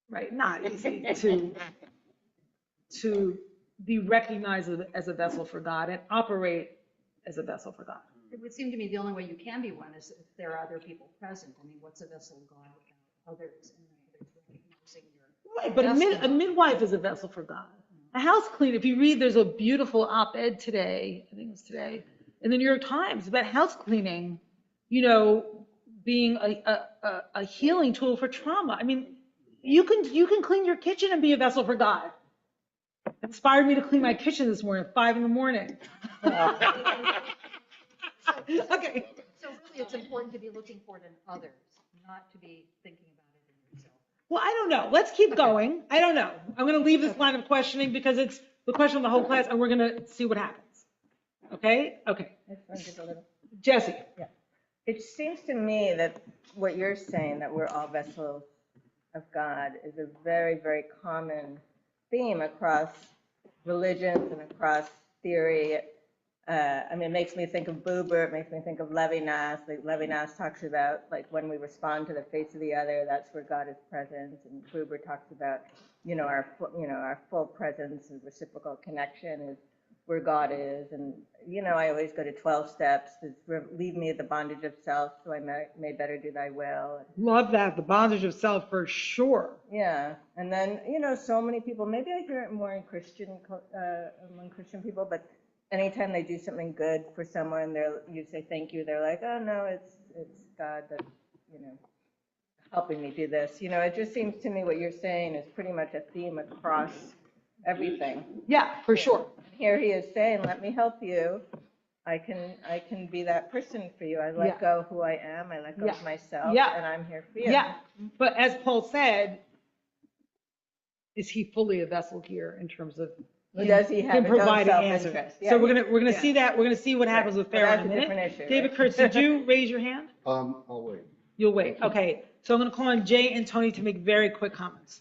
Right? Not easy to be recognized as a vessel for God and operate as a vessel for God. It would seem to me the only way you can be one is if there are other people present. I mean, what's a vessel of God without others and others recognizing your Right, but a midwife is a vessel for God. A house cleaner, if you read, there's a beautiful op-ed today, I think it was today, in the New York Times about house cleaning, being a healing tool for trauma. I mean, you can clean your kitchen and be a vessel for God. It inspired me to clean my kitchen this morning at 5 a.m. Okay. So really, it's important to be looking for it in others, not to be thinking about it in yourself. Well, I don't know. Let's keep going. I don't know. I'm going to leave this line of questioning because it's the question of the whole class, and we're going to see what happens. Okay? Okay. Jesse. Yeah. It seems to me that what you're saying, that we're all vessels of God, is a very, very common theme across religions and across theory. I mean, it makes me think of Buber, it makes me think of Levinas. Like Levinas talks about, like, when we respond to the face of the other, that's where God is present. And Buber talks about, our full presence and reciprocal connection is where God is. And, I always go to 12 steps. Leave me the bondage of self so I may better do thy will. Love that. The bondage of self for sure. Yeah. And then, so many people, maybe I hear it more in among Christian people, but anytime they do something good for someone, you say thank you, they're like, oh no, it's God that, helping me do this. It just seems to me what you're saying is pretty much a theme across everything. Yeah, for sure. Here he is saying, let me help you. I can be that person for you. I let go who I am. I let go of myself, and I'm here for you. Yeah, but as Paul said, is he fully a vessel here in terms of does he have his own providing answers? self-interest? Yeah. So we're gonna see that. We're gonna see what happens with Pharaoh in a minute. Different issue, David right? Kurtz, did you raise your hand? I'll wait. You'll wait. Okay. So I'm gonna call on Jay and Tony to make very quick comments,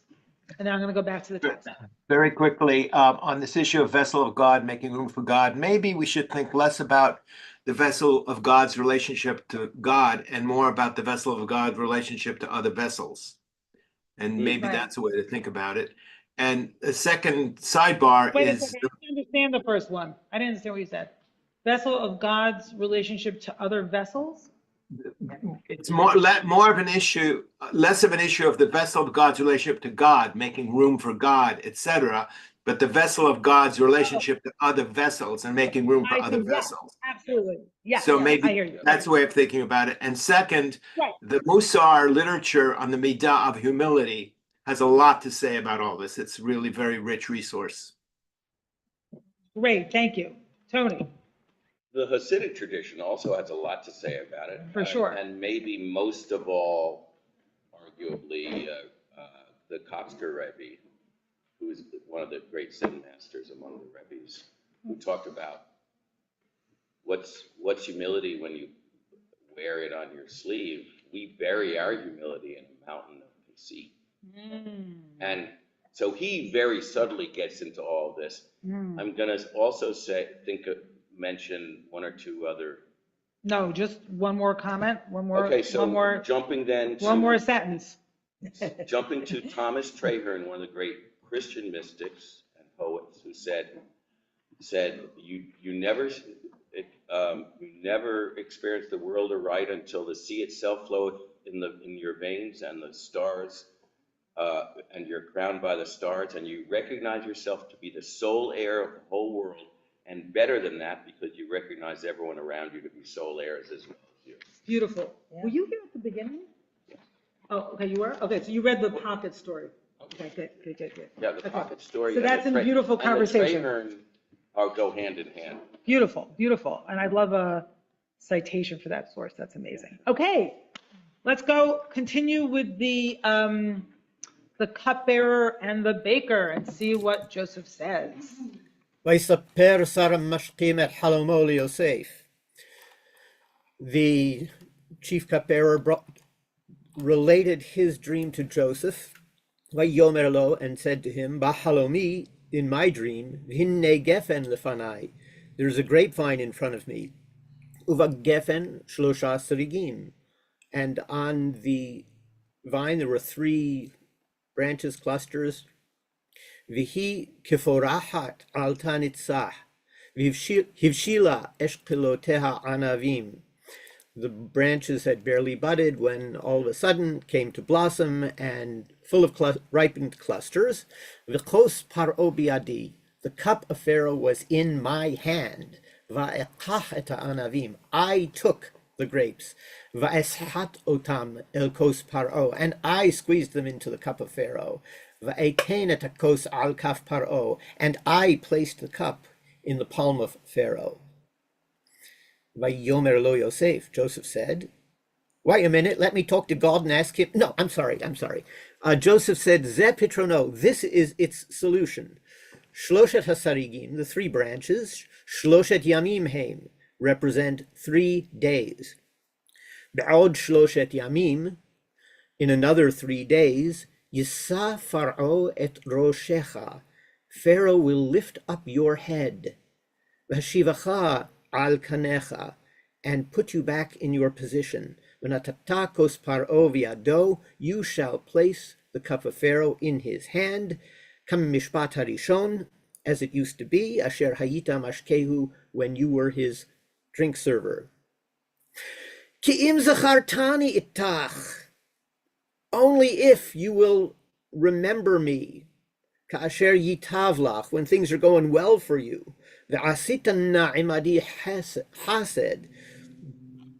and then I'm gonna go back to the text. Very quickly, on this issue of vessel of God, making room for God, maybe we should think less about the vessel of God's relationship to God and more about the vessel of God's relationship to other vessels. And maybe that's a way to think about it. And the second sidebar Wait is... a second, I didn't understand the first one. I didn't understand what you said. Vessel of God's relationship to other vessels? it's more of an issue, less of an issue of the vessel of God's relationship to God, making room for God, etc., but the vessel of God's relationship to other vessels and making room for I other think, yes, vessels. absolutely. Yes, So I maybe hear you. that's a way of thinking about it. And second, Right. the Musar literature on the Midah of humility has a lot to say about all this. It's really very rich resource. Great, thank you. Tony? The Hasidic tradition also has a lot to say about it. For sure. And maybe most of all, arguably, the Kopsker Rebbe, who is one of the great Zen masters among the Rebbes, who talked about what's humility when you wear it on your sleeve. We bury our humility in a mountain of conceit. And so he very subtly gets into all this. I'm going to also mention one or two other. No, just one more comment, Okay, so jumping then to one more sentence. jumping to Thomas Traherne, one of the great Christian mystics and poets, who said you never experience the world aright until the sea itself floweth in your veins, and the stars, and you're crowned by the stars, and you recognize yourself to be the sole heir of the whole world, and better than that, because you recognize everyone around you to be sole heirs as well as you. Beautiful. Were you here at the beginning? Oh, okay, you were? Okay, so you read the pocket story. Okay, good. Yeah, the pocket story. So that's in beautiful conversation. And the Traherne go hand in hand. Beautiful. And I'd love a citation for that source. That's amazing. Okay, let's continue with the cupbearer and the baker and see what Joseph says. ויספר שר המשקים את חלומו ליוסף. The chief cupbearer related his dream to Joseph, ויאמר לו, and said to him, בחלומי, in my dream, hinne gefen lefanai, there's a grapevine in front of me, ובגפן שלושה שריגים, and on the vine there were 3 branches, clusters, vihi keforahat al tanitzah, hivshila eshkeloteha anavim. The branches had barely budded when all of a sudden came to blossom and full of ripened clusters. V'chos paro biadi, the cup of Pharaoh was in my hand. Va'ekach et anavim, I took the grapes. Va'eshat otam el kos paro, and I squeezed them into the cup of Pharaoh. Va'etain et kos al kaf paro, and I placed the cup in the palm of Pharaoh. Vayomer lo Yosef, Joseph said, wait a minute, let me talk to God and ask him. No, I'm sorry. Joseph said, Ze pitrono, this is its solution. Shloshet hasarigim, the 3 branches, shloshet yamim heim, represent 3 days. Be'od shloshet yamim, in another 3 days, Yisa Pharaoh et roshecha, Pharaoh will lift up your head. Vashivacha al kanecha, and put you back in your position. V'natata kos paro v'yado, you shall place the cup of Pharaoh in his hand. Kam mishpat harishon, as it used to be, asher hayita mashkehu, when you were his drink server. Ki im zachartani itach, only if you will remember me. Ka'asher yitavlach, when things are going well for you. Ve'asita na'imadi hased,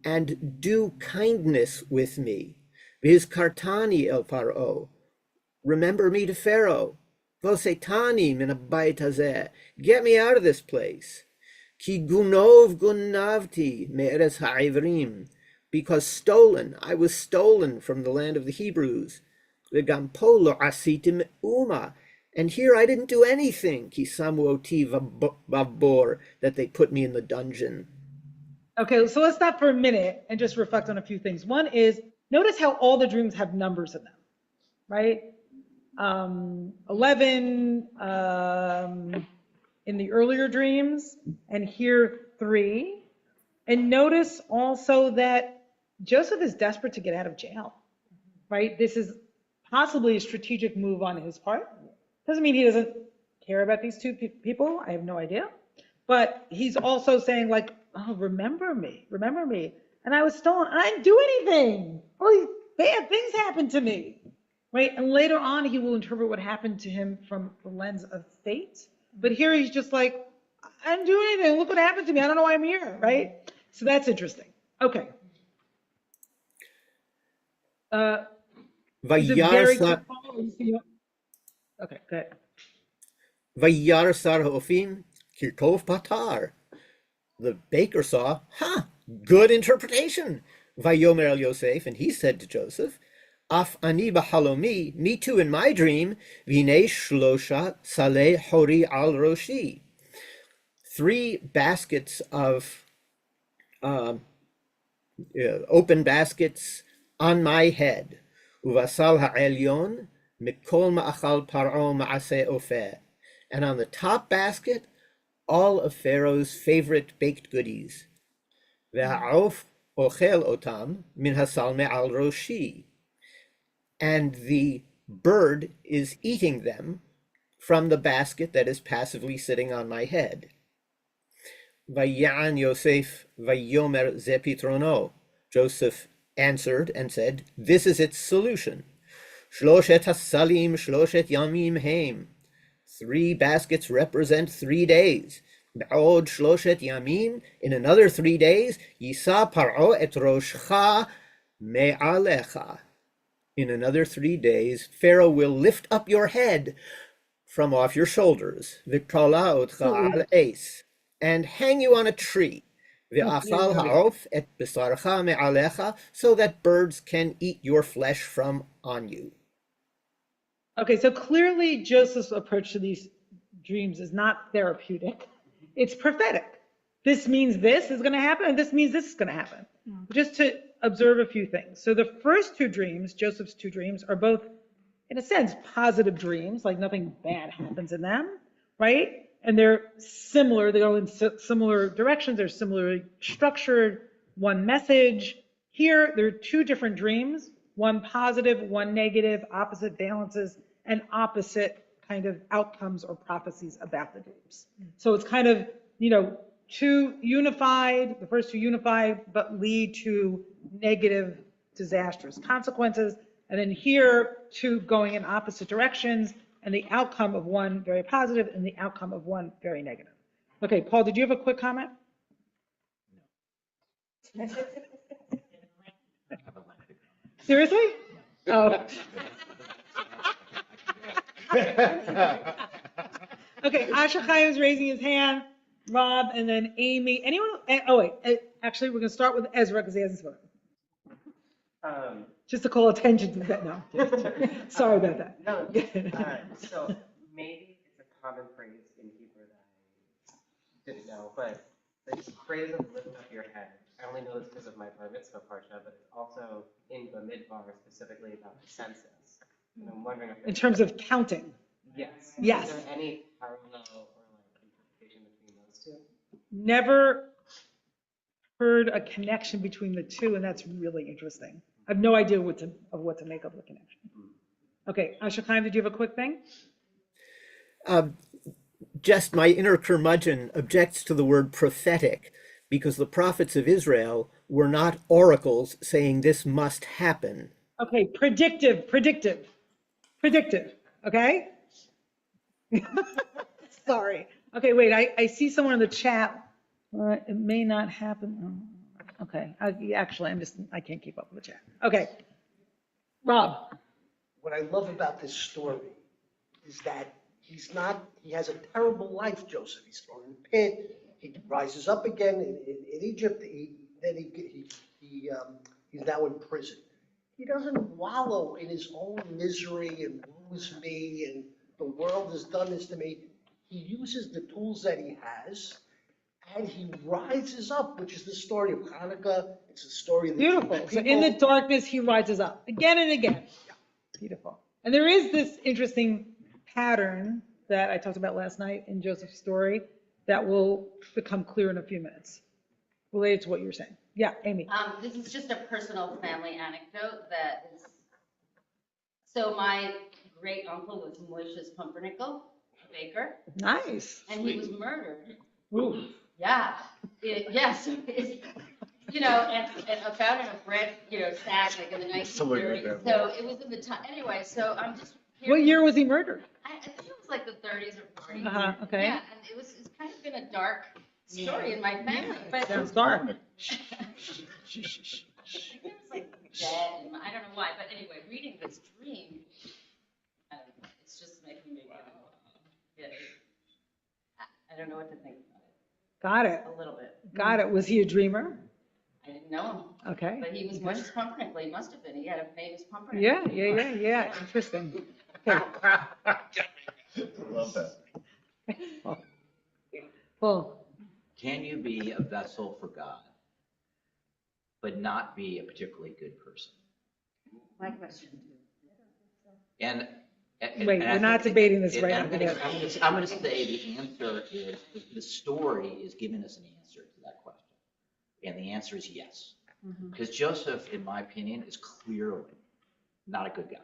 and do kindness with me. V'izkartani el Paro, remember me to Pharaoh. Vosetani min habayit hazeh, get me out of this place. Ki gunov gunavti me'eres ha'ivrim, because I was stolen from the land of the Hebrews. V'gampo lo asitim uma, and here I didn't do anything, ki samuoti vavbor, that they put me in the dungeon. Okay, so let's stop for a minute and just reflect on a few things. One is, notice how all the dreams have numbers in them, right? 11 in the earlier dreams, and here 3. And notice also that Joseph is desperate to get out of jail, right? This is possibly a strategic move on his part. Doesn't mean he doesn't care about these 2 people. I have no idea. But he's also saying, like, oh, remember me. and I was stolen. And I didn't do anything. All these bad things happened to me, right? And later on, he will interpret what happened to him from the lens of fate. But here he's just like, I didn't do anything. Look what happened to me. I don't know why I'm here, right? So that's interesting. Okay. Is it very quick? Okay, good. Vayar sar hofim kirtov patar. The baker saw, good interpretation. Vayomer el Yosef, and he said to Joseph, Af ani bahalomi, me too in my dream, vine shlosha saleh hori al roshi. 3 baskets of open baskets on my head. Uvasal ha'elyon mikol ma'achal paro ma'aseh ofeh. And on the top basket, all of Pharaoh's favorite baked goodies. Ve'ha'of ochel otam min hasal me'al roshi. And the bird is eating them from the basket that is passively sitting on my head. Vayan Yosef vayomer ze pitrono. Joseph answered and said, this is its solution. Shloshet hasalim shloshet yamim heim. 3 baskets represent 3 days. Ba'od shloshet yamim, in another 3 days, yisa paro et roshcha me'alecha. In another 3 days, Pharaoh will lift up your head from off your shoulders, v'tola otcha al eis, and hang you on a tree, v'achal ha'of et besarcha me'alecha, so that birds can eat your flesh from on you. Okay, so clearly Joseph's approach to these dreams is not therapeutic. It's prophetic. This means this is going to happen, and this means this is going to happen. Just to observe a few things. So the first 2 dreams, Joseph's 2 dreams, are both, in a sense, positive dreams, like nothing bad happens in them, right? And they're similar, they go in similar directions, they're similarly structured, one message. Here, there are 2 different dreams, one positive, one negative, opposite balances, and opposite kind of outcomes or prophecies about the dreams. So it's kind of, 2 unified, the first 2 unified, but lead to negative, disastrous consequences. And then here, 2 going in opposite directions, and the outcome of one very positive and the outcome of one very negative. Okay, Paul, did you have a quick comment? Seriously? Oh. Okay, Asha Chaim is raising his hand, Rob, and then Amy. Anyone? Oh, wait. Actually, we're going to start with Ezra because he hasn't spoken. Just to call attention to that. No. Sorry about that. No. So maybe it's a common phrase in Hebrew that I didn't know, but the phrase of lift up your head. I only know this because of my bar mitzvah parsha, but it's also in the midbar specifically about the census. And I'm wondering if in terms of counting. Yes. Yes. Is there any parallel or interpretation between those 2? Never heard a connection between the 2, and that's really interesting. I have no idea what to make of the connection. Okay, Asha Chaim, did you have a quick thing? Just my inner curmudgeon objects to the word prophetic, because the prophets of Israel were not oracles saying this must happen. Okay, predictive. Okay? Sorry. Okay, wait, I see someone in the chat. It may not happen. Okay, actually, I can't keep up with the chat. Okay, Rob. What I love about this story is that he has a terrible life, Joseph. He's thrown in the pit. He rises up again in Egypt. He's now in prison. He doesn't wallow in his own misery and woe is me and the world has done this to me. He uses the tools that he has and he rises up, which is the story of Hanukkah. It's the story of the Beautiful. So in the darkness, he rises up again and again. Yeah. Beautiful. And there is this interesting pattern that I talked about last night in Joseph's story that will become clear in a few minutes, related to what you were saying. Yeah, Amy. This is just a personal family anecdote that is, so my great uncle was Moshe's Pumpernickel, a baker. Nice. And he was murdered. Ooh. Yeah. Yes. you know, and found in a bread, you know, sack like in the Somebody read 1930s. that So it was in the time, anyway, so I'm just. What year was he murdered? I think it was like the 30s or 40s. Okay. Yeah, and it's kind of been a dark story in my family, but. Sounds dark. I think it was like dead, and I don't know why, but anyway, reading this dream, I don't know, it's just making me get I don't know what to think about Got it. it, a little bit. Got it. Was he a dreamer? I didn't know him. Okay. But he was Moses Pumpernickel, he must have been, he had a famous pumpernickel. Yeah. Interesting. Okay. Love that. Well, Can you be a vessel for God, but not be a particularly good person? My question too. wait, and we're I not think- debating this and right I'm now. gonna, I'm gonna say the answer is, the story is giving us an answer to that question. And the answer is yes. Because Joseph, in my opinion, is clearly not a good guy.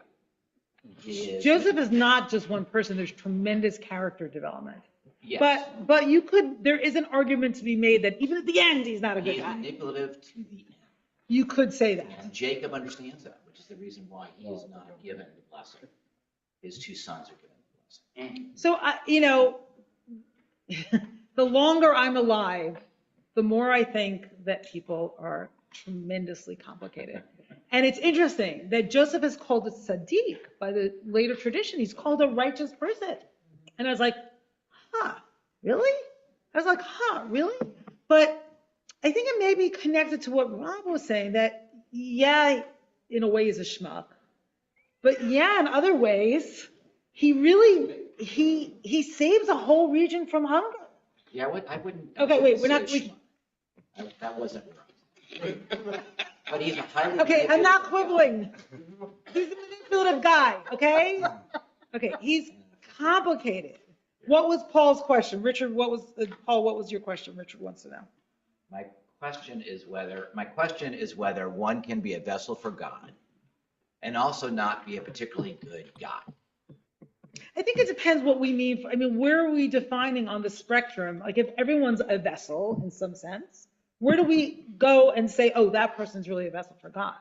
He is- Joseph is not just one person. There's tremendous character development. Yes. But there is an argument to be made that even at the end, he's not a good He's guy. manipulative to the end. You could say that. And Jacob understands that, which is the reason why he is not given the blessing. His two sons are given the blessing. So, you know, the longer I'm alive, the more I think that people are tremendously complicated. And it's interesting that Joseph is called a Sadiq by the later tradition. He's called a righteous person. And I was like, really? I was like, really? But I think it may be connected to what Rob was saying, that, yeah, in a way he's a schmuck. But yeah, in other ways, he really, he saves a whole region from hunger. Yeah, I wouldn't. Okay, wait, we're not. That wasn't right. But he's a highly. Okay, I'm not quibbling. He's a manipulative guy, okay? Okay, he's complicated. What was Paul's question? Richard, Paul, what was your question? Richard wants to know. My question is whether one can be a vessel for God and also not be a particularly good guy. I think it depends what we mean. I mean, where are we defining on the spectrum? Like if everyone's a vessel in some sense, where do we go and say, oh, that person's really a vessel for God?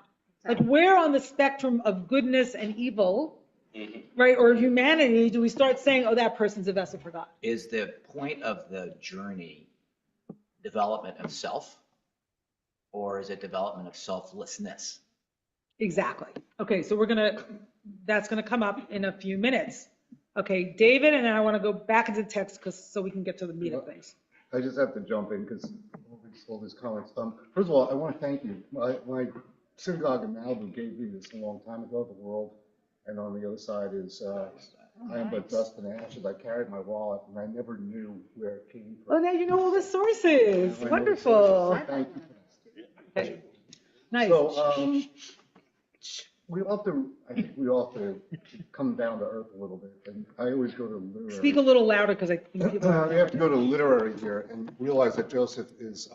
Like where on the spectrum of goodness and evil, right, or humanity, do we start saying, oh, that person's a vessel for God? Is the point of the journey development of self, or is it development of selflessness? Exactly. Okay, so that's gonna come up in a few minutes. Okay, David, and then I want to go back into the text so we can get to the meat of things. I just have to jump in because all these comments. First of all, I want to thank you. My synagogue in Malibu gave me this a long time ago, the world, and on the other side is I am but dust and ashes. I carried my wallet and I never knew where it came from. Oh, now you know all the sources. Wonderful. Thank you. Okay. Nice. So I think we all have to come down to earth a little bit. And I always go to literary. Speak a little louder because I think people. We have to go to literary here and realize that Joseph is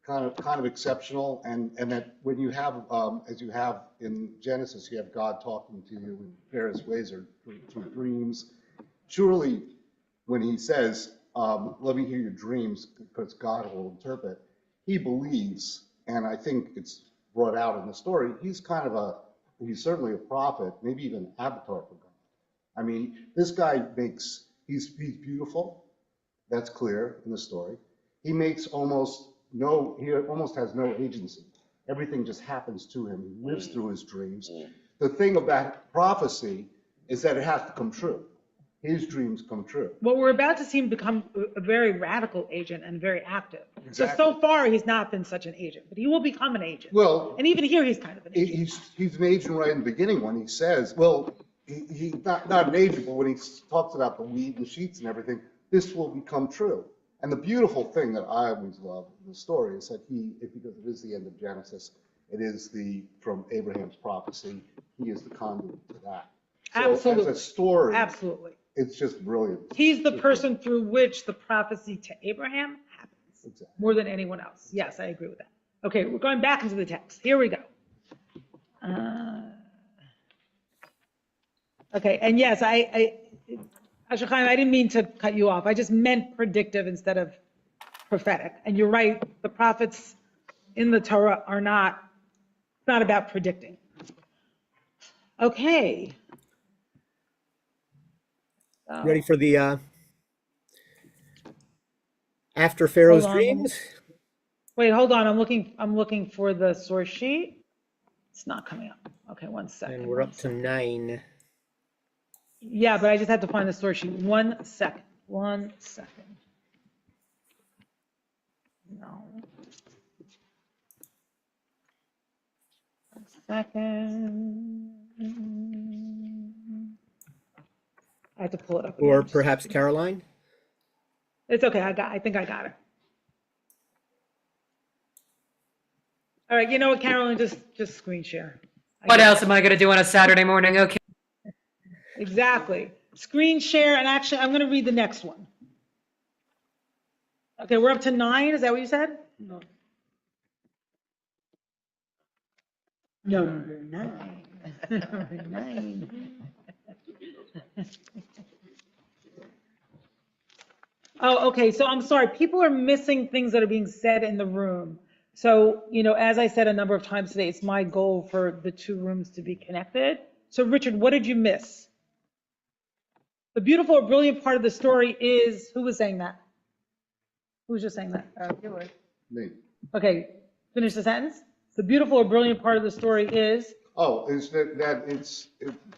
kind of exceptional, and that when you have, as you have in Genesis, you have God talking to you in various ways or through dreams. Surely, when he says, "Let me hear your dreams," because God will interpret, he believes, and I think it's brought out in the story. He's certainly a prophet, maybe even an avatar for God. I mean, this guy he's beautiful. That's clear in the story. He almost has no agency. Everything just happens to him. He lives through his dreams. The thing about prophecy is that it has to come true. His dreams come true. Well, we're about to see him become a very radical agent and very active. Exactly. So far, he's not been such an agent, but he will become an agent. Well, and even here, he's kind of an agent. He's an agent right in the beginning when he says, well, he's not an agent, but when he talks about the weed and the sheets and everything, this will become true. And the beautiful thing that I always love in the story is that because it is the end of Genesis, it is from Abraham's prophecy, he is the conduit to that. So Absolutely. as a story, absolutely, it's just brilliant. He's the person through which the prophecy to Abraham happens, exactly. More than anyone else. Yes, I agree with that. Okay, we're going back into the text. Here we go. Okay, and yes, Asher Chaim, I didn't mean to cut you off. I just meant predictive instead of prophetic. And you're right, the prophets in the Torah are not, it's not about predicting. Okay. Ready for the after Pharaoh's Hold on. dreams? Wait, hold on. I'm looking for the source sheet. It's not coming up. Okay, one second. And we're up to 9. Yeah, but I just had to find the source sheet. 1 second. 1 second. No. 1 second. I have to pull it up. Or perhaps Caroline? It's okay. I think I got it. All right. You know what, Carolyn? Just screen share. What else am I going to do on a Saturday morning? Okay. Exactly. Screen share, and actually, I'm going to read the next one. Okay, we're up to 9. Is that what you said? No. No, 9. 9. Oh, okay. So I'm sorry. People are missing things that are being said in the room. So, as I said a number of times today, it's my goal for the 2 rooms to be connected. So, Richard, what did you miss? The beautiful or brilliant part of the story is, who was saying that? Who was just saying that? You were. Me. Okay, finish the sentence. The beautiful or brilliant part of the story is? Oh, is that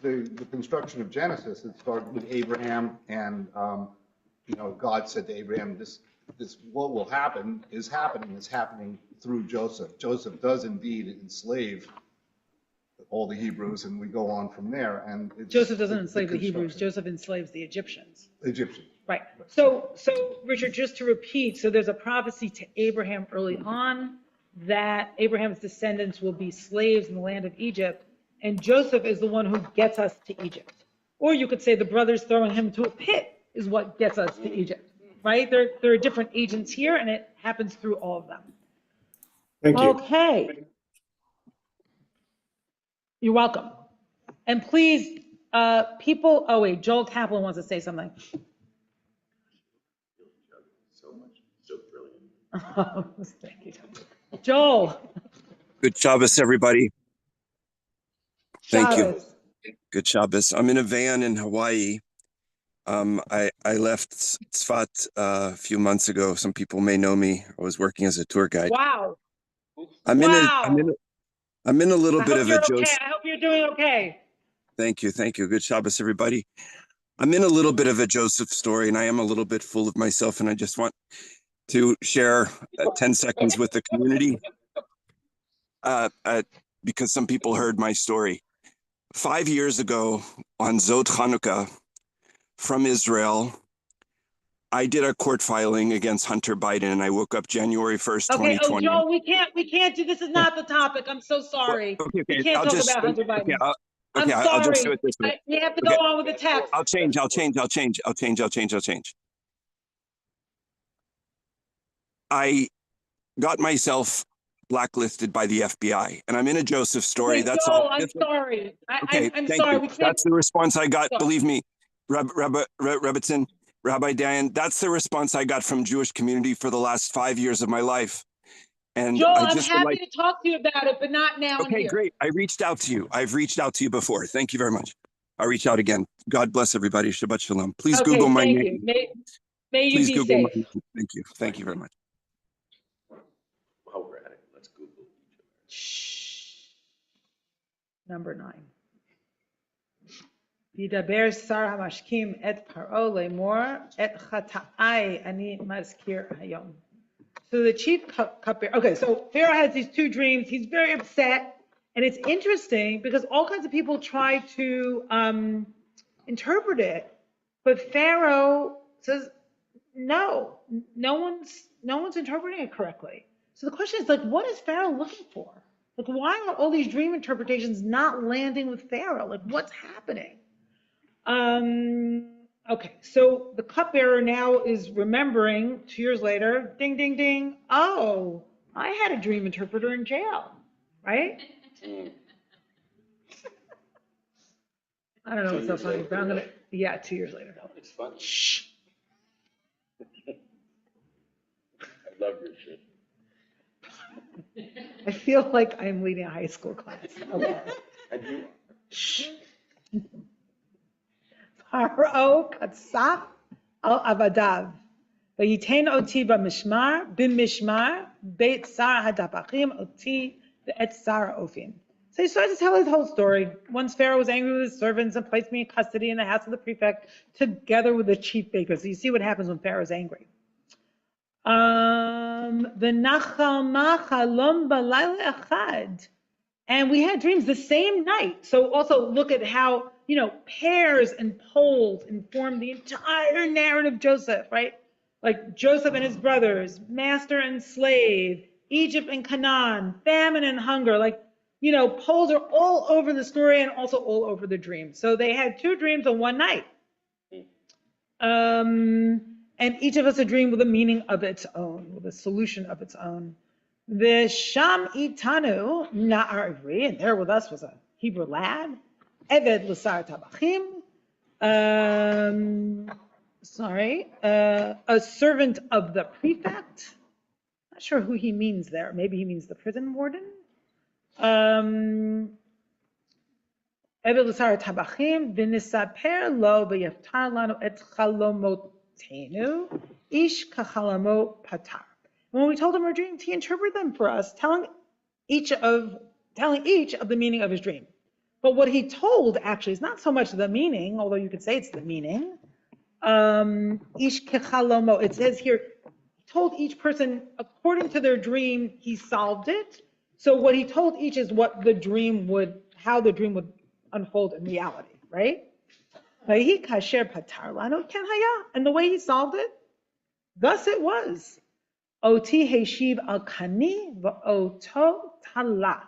the construction of Genesis. It started with Abraham, and God said to Abraham, "This what will happen is happening. Is happening through Joseph. Joseph does indeed enslave all the Hebrews, and we go on from there." And Joseph doesn't enslave the Hebrews. Joseph enslaves the Egyptians. Egyptians. Right. So Richard, just to repeat, so there's a prophecy to Abraham early on that Abraham's descendants will be slaves in the land of Egypt, and Joseph is the one who gets us to Egypt. Or you could say the brothers throwing him into a pit is what gets us to Egypt, right? There are different agents here, and it happens through all of them. Thank you. Okay. You're welcome. And please, people, oh wait, Joel Kaplan wants to say something. So brilliant. Thank you. Joel. Good Shabbos, everybody. Thank you. Shabbos. Good Shabbos. I'm in a van in Hawaii. I left Tzfat a few months ago. Some people may know me. I was working as a tour guide. Wow. I'm in a little bit of a Joseph. I hope you're doing okay. Thank you. Good Shabbos, everybody. I'm in a little bit of a Joseph story, and I am a little bit full of myself, and I just want to share 10 seconds with the community because some people heard my story. 5 years ago on Zot Chanukah from Israel, I did a court filing against Hunter Biden, and I woke up January 1st, Okay, 2020. Joel, we can't do, this is not the topic. I'm so sorry. Well, okay, We can't I'll talk just, about Hunter Biden. I'll just do sorry. it this way. We have to go on with the text. I'll change. I got myself blacklisted by the FBI, and I'm in a Joseph story. Wait, That's Joel, all. I'm sorry. Okay, I'm thank sorry. you. We can't. That's the response I got. Believe me, Rabbi Dan, that's the response I got from Jewish community for the last 5 years of my life. And Joel, I I'm just happy to talk to you about it, but not now and Okay, here. great. I reached out to you. I've reached out to you before. Thank you very much. I'll reach out again. God bless everybody. Shabbat shalom. Please Okay, Google my thank name. you. May you Please be Google my safe. name. Thank you. Thank you very much. While we're at it, let's Google Shh. Number 9. Vidaber sar hamashkim et paro lemor et chata'ai ani mazkir hayom. So the chief cupbearer, okay, so Pharaoh has these 2 dreams. He's very upset. And it's interesting because all kinds of people try to interpret it. But Pharaoh says, no one's interpreting it correctly. So the question is, like, what is Pharaoh looking for? Like, why are all these dream interpretations not landing with Pharaoh? Like, what's happening? Okay, so the cupbearer now is remembering 2 years later, ding, ding, ding. Oh, I had a dream interpreter in jail, right? I don't know what's so funny, but I'm gonna, 2 years later. It's fun. Shh. I love your shit. I feel like I'm leading a high school class. Okay. And you, Shh. Paro katsaf al avadav. Vayitain oti b'mishmar, beit sar hadapachim oti ve'et sar ofin. So he starts to tell his whole story. Once Pharaoh was angry with his servants and placed me in custody in the house of the prefect, together with the chief baker. So you see what happens when Pharaoh's angry. And we had dreams the same night. So also look at how, pairs and poles inform the entire narrative of Joseph, right? Like Joseph and his brothers, master and slave, Egypt and Canaan, famine and hunger. Like, poles are all over the story and also all over the dream. So they had two dreams on one night. And each of us a dream with a meaning of its own, with a solution of its own. The Sham Itanu Na'ar Ivri, and there with us was a Hebrew lad, Eved L'sar Tabachim, a servant of the prefect. Not sure who he means there. Maybe he means the prison warden. Eved L'sar Tabachim, V'nisaper lo v'yaftar lanu et chalomotenu, ish kachalamo patar. When we told him our dreams, he interpreted them for us, telling each of the meaning of his dream. But what he told actually is not so much the meaning, although you could say it's the meaning. Ish kechalomo. It says here, he told each person according to their dream, he solved it. So what he told each is how the dream would unfold in reality, right? And the way he solved it, thus it was. Oti heshiv al kani v'oto tala.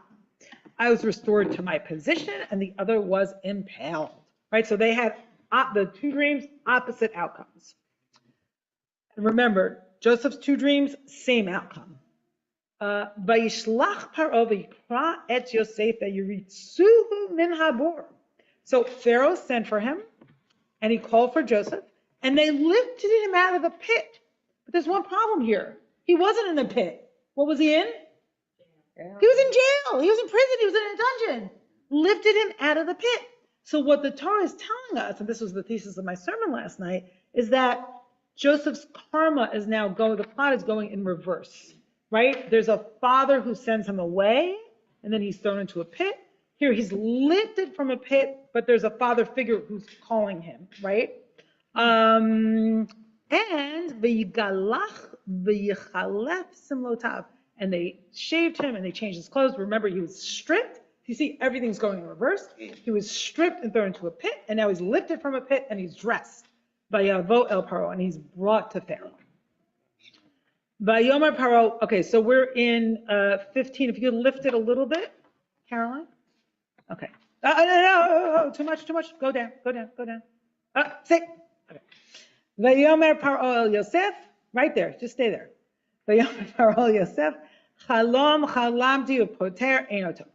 I was restored to my position, and the other was impaled. Right, so they had the two dreams, opposite outcomes. And remember, Joseph's two dreams, same outcome. Vayishlach paro v'yikra et Yosef v'yiritzuhu min habor. So Pharaoh sent for him, and he called for Joseph, and they lifted him out of the pit. But there's one problem here. He wasn't in the pit. What was he in? Yeah. He was in jail. He was in prison. He was in a dungeon. Lifted him out of the pit. So what the Torah is telling us, and this was the thesis of my sermon last night, is that Joseph's karma is now the plot is going in reverse, right? There's a father who sends him away, and then he's thrown into a pit. Here he's lifted from a pit, but there's a father figure who's calling him, right? And v'yigalach v'yichalef simlotav, and they shaved him and they changed his clothes. Remember, he was stripped. You see, everything's going in reverse. He was stripped and thrown into a pit, and now he's lifted from a pit and he's dressed. Vayavo el paro, and he's brought to Pharaoh. Vayomer paro. Okay, so we're in 15. If you could lift it a little bit, Caroline. Okay. No, too much. Go down. Sit. Okay. Vayomer paro el Yosef. Right there. Just stay there. Vayomer paro el Yosef. Chalom chalamti upoter einoto.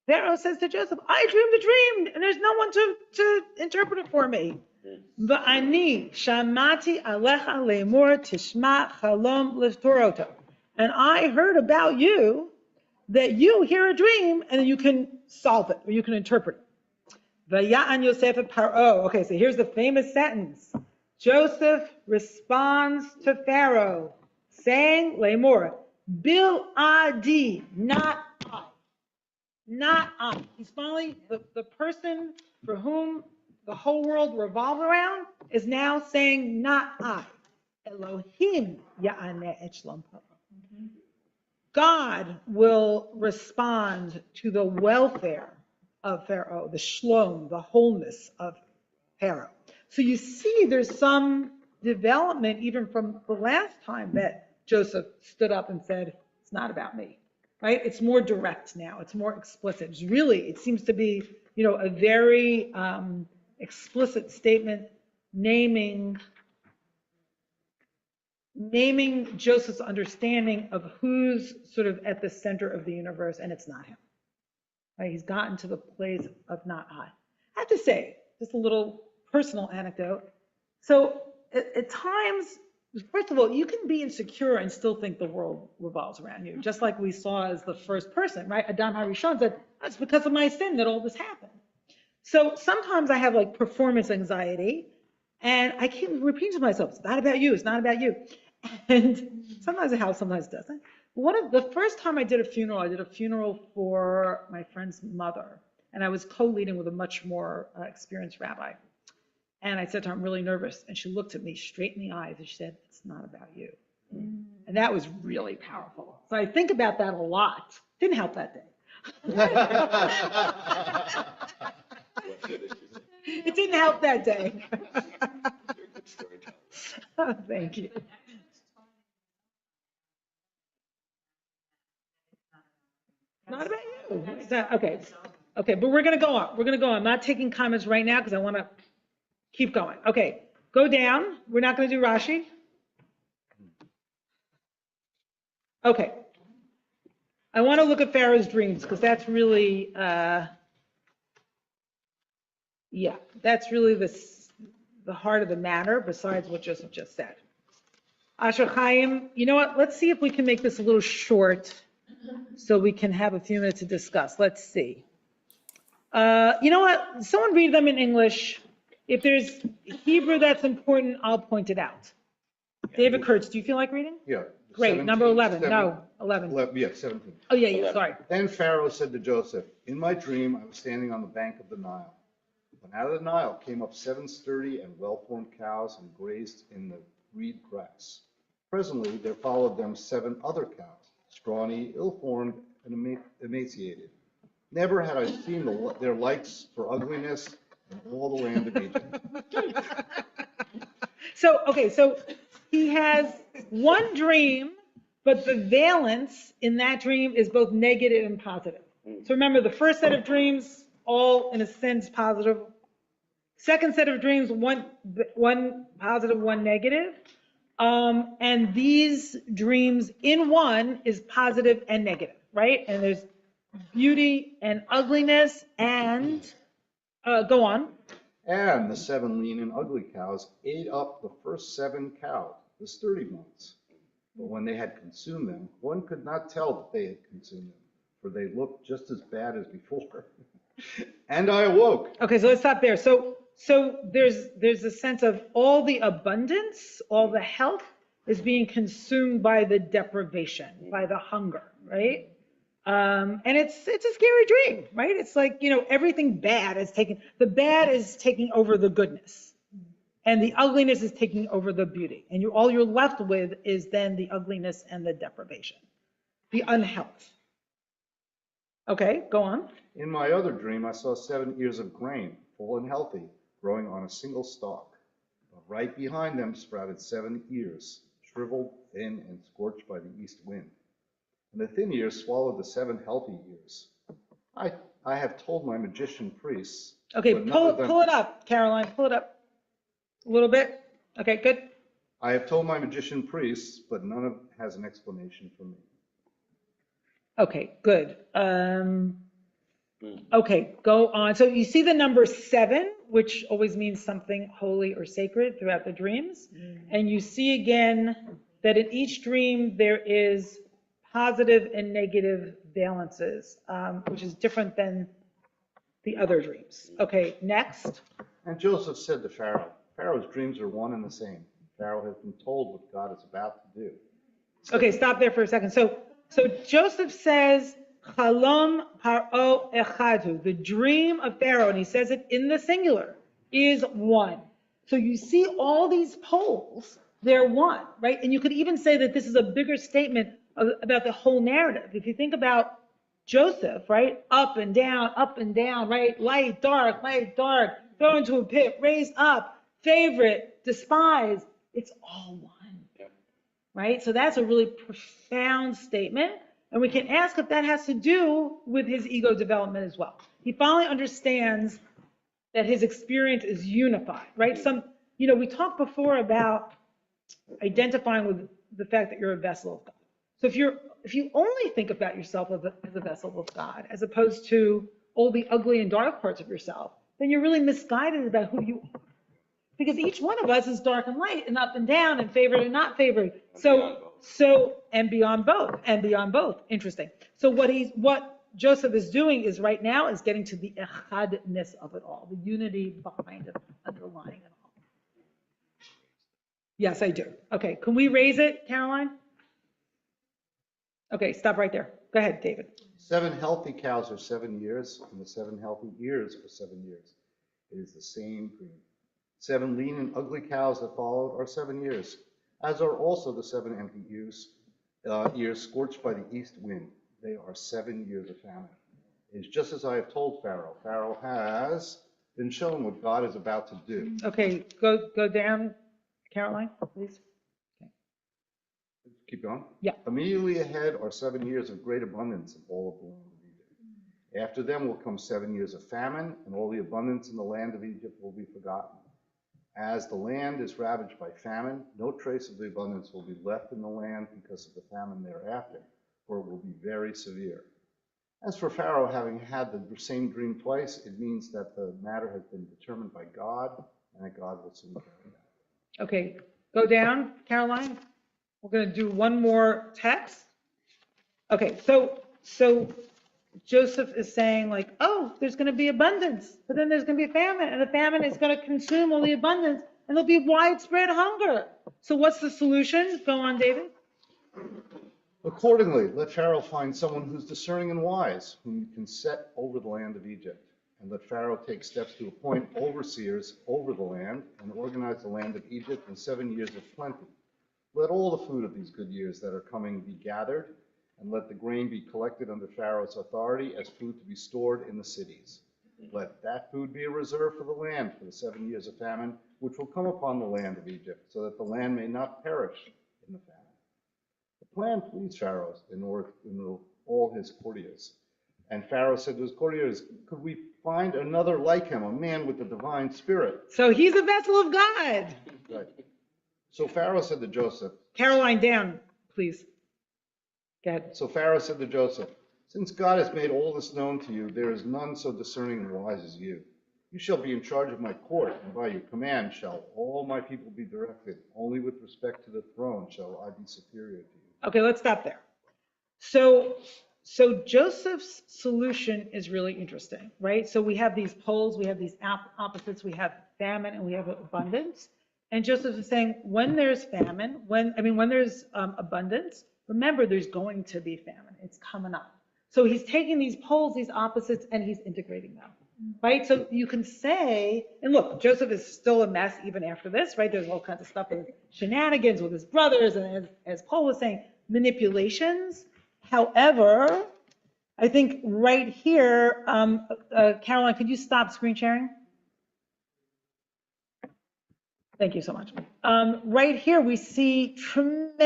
Pharaoh says to Joseph, I dreamed a dream, and there's no one to interpret it for me. V'ani shamati alecha le'emor tishma chalom liftoroto. And I heard about you, that you hear a dream, and then you can solve it, or you can interpret it. Vaya'an Yosef et Paro. Okay, so here's the famous sentence. Joseph responds to Pharaoh, saying, le'emor, bil adi, not I. Not I. He's finally, the person for whom the whole world revolves around is now saying, not I. Elohim ya'aneh et shlom paro. God will respond to the welfare of Pharaoh, the shlom, the wholeness of Pharaoh. So you see there's some development even from the last time that Joseph stood up and said, it's not about me. Right? It's more direct now. It's more explicit. It seems to be, a very explicit statement naming Joseph's understanding of who's sort of at the center of the universe, and it's not him. Right? He's gotten to the place of not I. I have to say, just a little personal anecdote. So at times, First of all, you can be insecure and still think the world revolves around you, just like we saw as the first person, right? Adam HaRishon said, that's because of my sin that all this happened. So sometimes I have like performance anxiety, and I keep repeating to myself, it's not about you, it's not about you. And sometimes it helps, sometimes it doesn't. The first time I did a funeral for my friend's mother, and I was co-leading with a much more experienced rabbi. And I said to her, I'm really nervous. And she looked at me straight in the eyes and she said, it's not about you. And that was really powerful. So I think about that a lot. Didn't help that day. It didn't help that day. Oh, thank you. Not about you. Okay. Okay, but we're going to go on. We're going to go on. I'm not taking comments right now because I want to keep going. Okay, go down. We're not going to do Rashi. Okay. I want to look at Pharaoh's dreams because that's really, that's really the heart of the matter besides what Joseph just said. Asher Chaim, you know what? Let's see if we can make this a little short so we can have a few minutes to discuss. Let's see. You know what? Someone read them in English. If there's Hebrew that's important, I'll point it out. David Kurtz, do you feel like reading? Yeah. Great. 17, Number 11. 7, No, 11. 11. 17. Oh, yeah, sorry. Then Pharaoh said to Joseph, in my dream, I was standing on the bank of the Nile. When out of the Nile came up 7 sturdy and well-formed cows and grazed in the reed grass. Presently, there followed them 7 other cows, scrawny, ill-formed, and emaciated. Never had I seen their likes for ugliness in all the land of Egypt. So he has one dream, but the valence in that dream is both negative and positive. So remember, the first set of dreams, all in a sense positive. Second set of dreams, one positive, one negative. And these dreams in one is positive and negative, right? And there's beauty and ugliness and go on. And the 7 lean and ugly cows ate up the first 7 cows, the sturdy ones. But when they had consumed them, one could not tell that they had consumed them, for they looked just as bad as before. And I awoke. Okay, so let's stop there. So there's a sense of all the abundance, all the health is being consumed by the deprivation, by the hunger, right? And it's a scary dream, right? It's like, everything bad is the bad is taking over the goodness, and the ugliness is taking over the beauty. And all you're left with is then the ugliness and the deprivation, the unhealth. Okay, go on. In my other dream, I saw 7 ears of grain, full and healthy, growing on a single stalk. But right behind them sprouted 7 ears, shriveled, thin, and scorched by the east wind. And the thin ears swallowed the 7 healthy ears. I have told my magician priests. Okay, pull it up, Caroline. Pull it up a little bit. Okay, good. I have told my magician priests, but none of has an explanation for me. Okay, good. Okay, go on. So you see the number 7, which always means something holy or sacred throughout the dreams. And you see again that in each dream there is positive and negative valences, which is different than the other dreams. Okay, next. And Joseph said to Pharaoh, Pharaoh's dreams are one and the same. Pharaoh has been told what God is about to do. Okay, stop there for a second. So Joseph says, Chalom paro echadu, the dream of Pharaoh, and he says it in the singular, is one. So you see all these poles, they're one, right? And you could even say that this is a bigger statement about the whole narrative. If you think about Joseph, right? Up and down, right? Light, dark, thrown into a pit, raised up, favorite, despised. It's all one. Right? So that's a really profound statement. And we can ask if that has to do with his ego development as well. He finally understands that his experience is unified, right? We talked before about identifying with the fact that you're a vessel of God. So if you only think about yourself as a vessel of God, as opposed to all the ugly and dark parts of yourself, then you're really misguided about who you are. Because each one of us is dark and light and up and down and favored and not favored. And beyond both. Interesting. So what Joseph is doing is right now is getting to the echadness of it all, the unity behind it, underlying it all. Yes, I do. Okay, can we raise it, Caroline? Okay, stop right there. Go ahead, David. 7 healthy cows are 7 years, and the 7 healthy ears are 7 years. It is the same dream. 7 lean and ugly cows that followed are 7 years, as are also the 7 empty ears scorched by the east wind. They are 7 years of famine. It is just as I have told Pharaoh. Pharaoh has been shown what God is about to do. Okay, go down, Caroline, please. Keep going? Yeah. Immediately ahead are 7 years of great abundance in all of the land of Egypt. After them will come 7 years of famine, and all the abundance in the land of Egypt will be forgotten. As the land is ravaged by famine, no trace of the abundance will be left in the land because of the famine thereafter, for it will be very severe. As for Pharaoh having had the same dream twice, it means that the matter has been determined by God, and that God will soon carry it out. Okay, go down, Caroline. We're going to do one more text. Okay, so Joseph is saying like, oh, there's going to be abundance, but then there's going to be a famine, and the famine is going to consume all the abundance, and there'll be widespread hunger. So what's the solution? Go on, David. Accordingly, let Pharaoh find someone who's discerning and wise, whom he can set over the land of Egypt. And let Pharaoh take steps to appoint overseers over the land and organize the land of Egypt in 7 years of plenty. Let all the food of these good years that are coming be gathered, and let the grain be collected under Pharaoh's authority as food to be stored in the cities. Let that food be a reserve for the land for the 7 years of famine, which will come upon the land of Egypt, so that the land may not perish in the famine. The plan pleased Pharaoh in all his courtiers. And Pharaoh said to his courtiers, could we find another like him, a man with the divine spirit? So he's a vessel of God. Right. So Pharaoh said to Joseph. Caroline, down, please. Go ahead. So Pharaoh said to Joseph, since God has made all this known to you, there is none so discerning and wise as you. You shall be in charge of my court, and by your command shall all my people be directed. Only with respect to the throne shall I be superior to you. Okay, let's stop there. So Joseph's solution is really interesting, right? So we have these poles, we have these opposites, we have famine and we have abundance. And Joseph is saying, when there's famine, when there's abundance, remember there's going to be famine. It's coming up. So he's taking these poles, these opposites, and he's integrating them, right? So you can say, and look, Joseph is still a mess even after this, right? There's all kinds of stuff with shenanigans with his brothers, and as Paul was saying, manipulations. However, I think right here, Caroline, could you stop screen sharing? Thank you so much. Right here, we see tremendous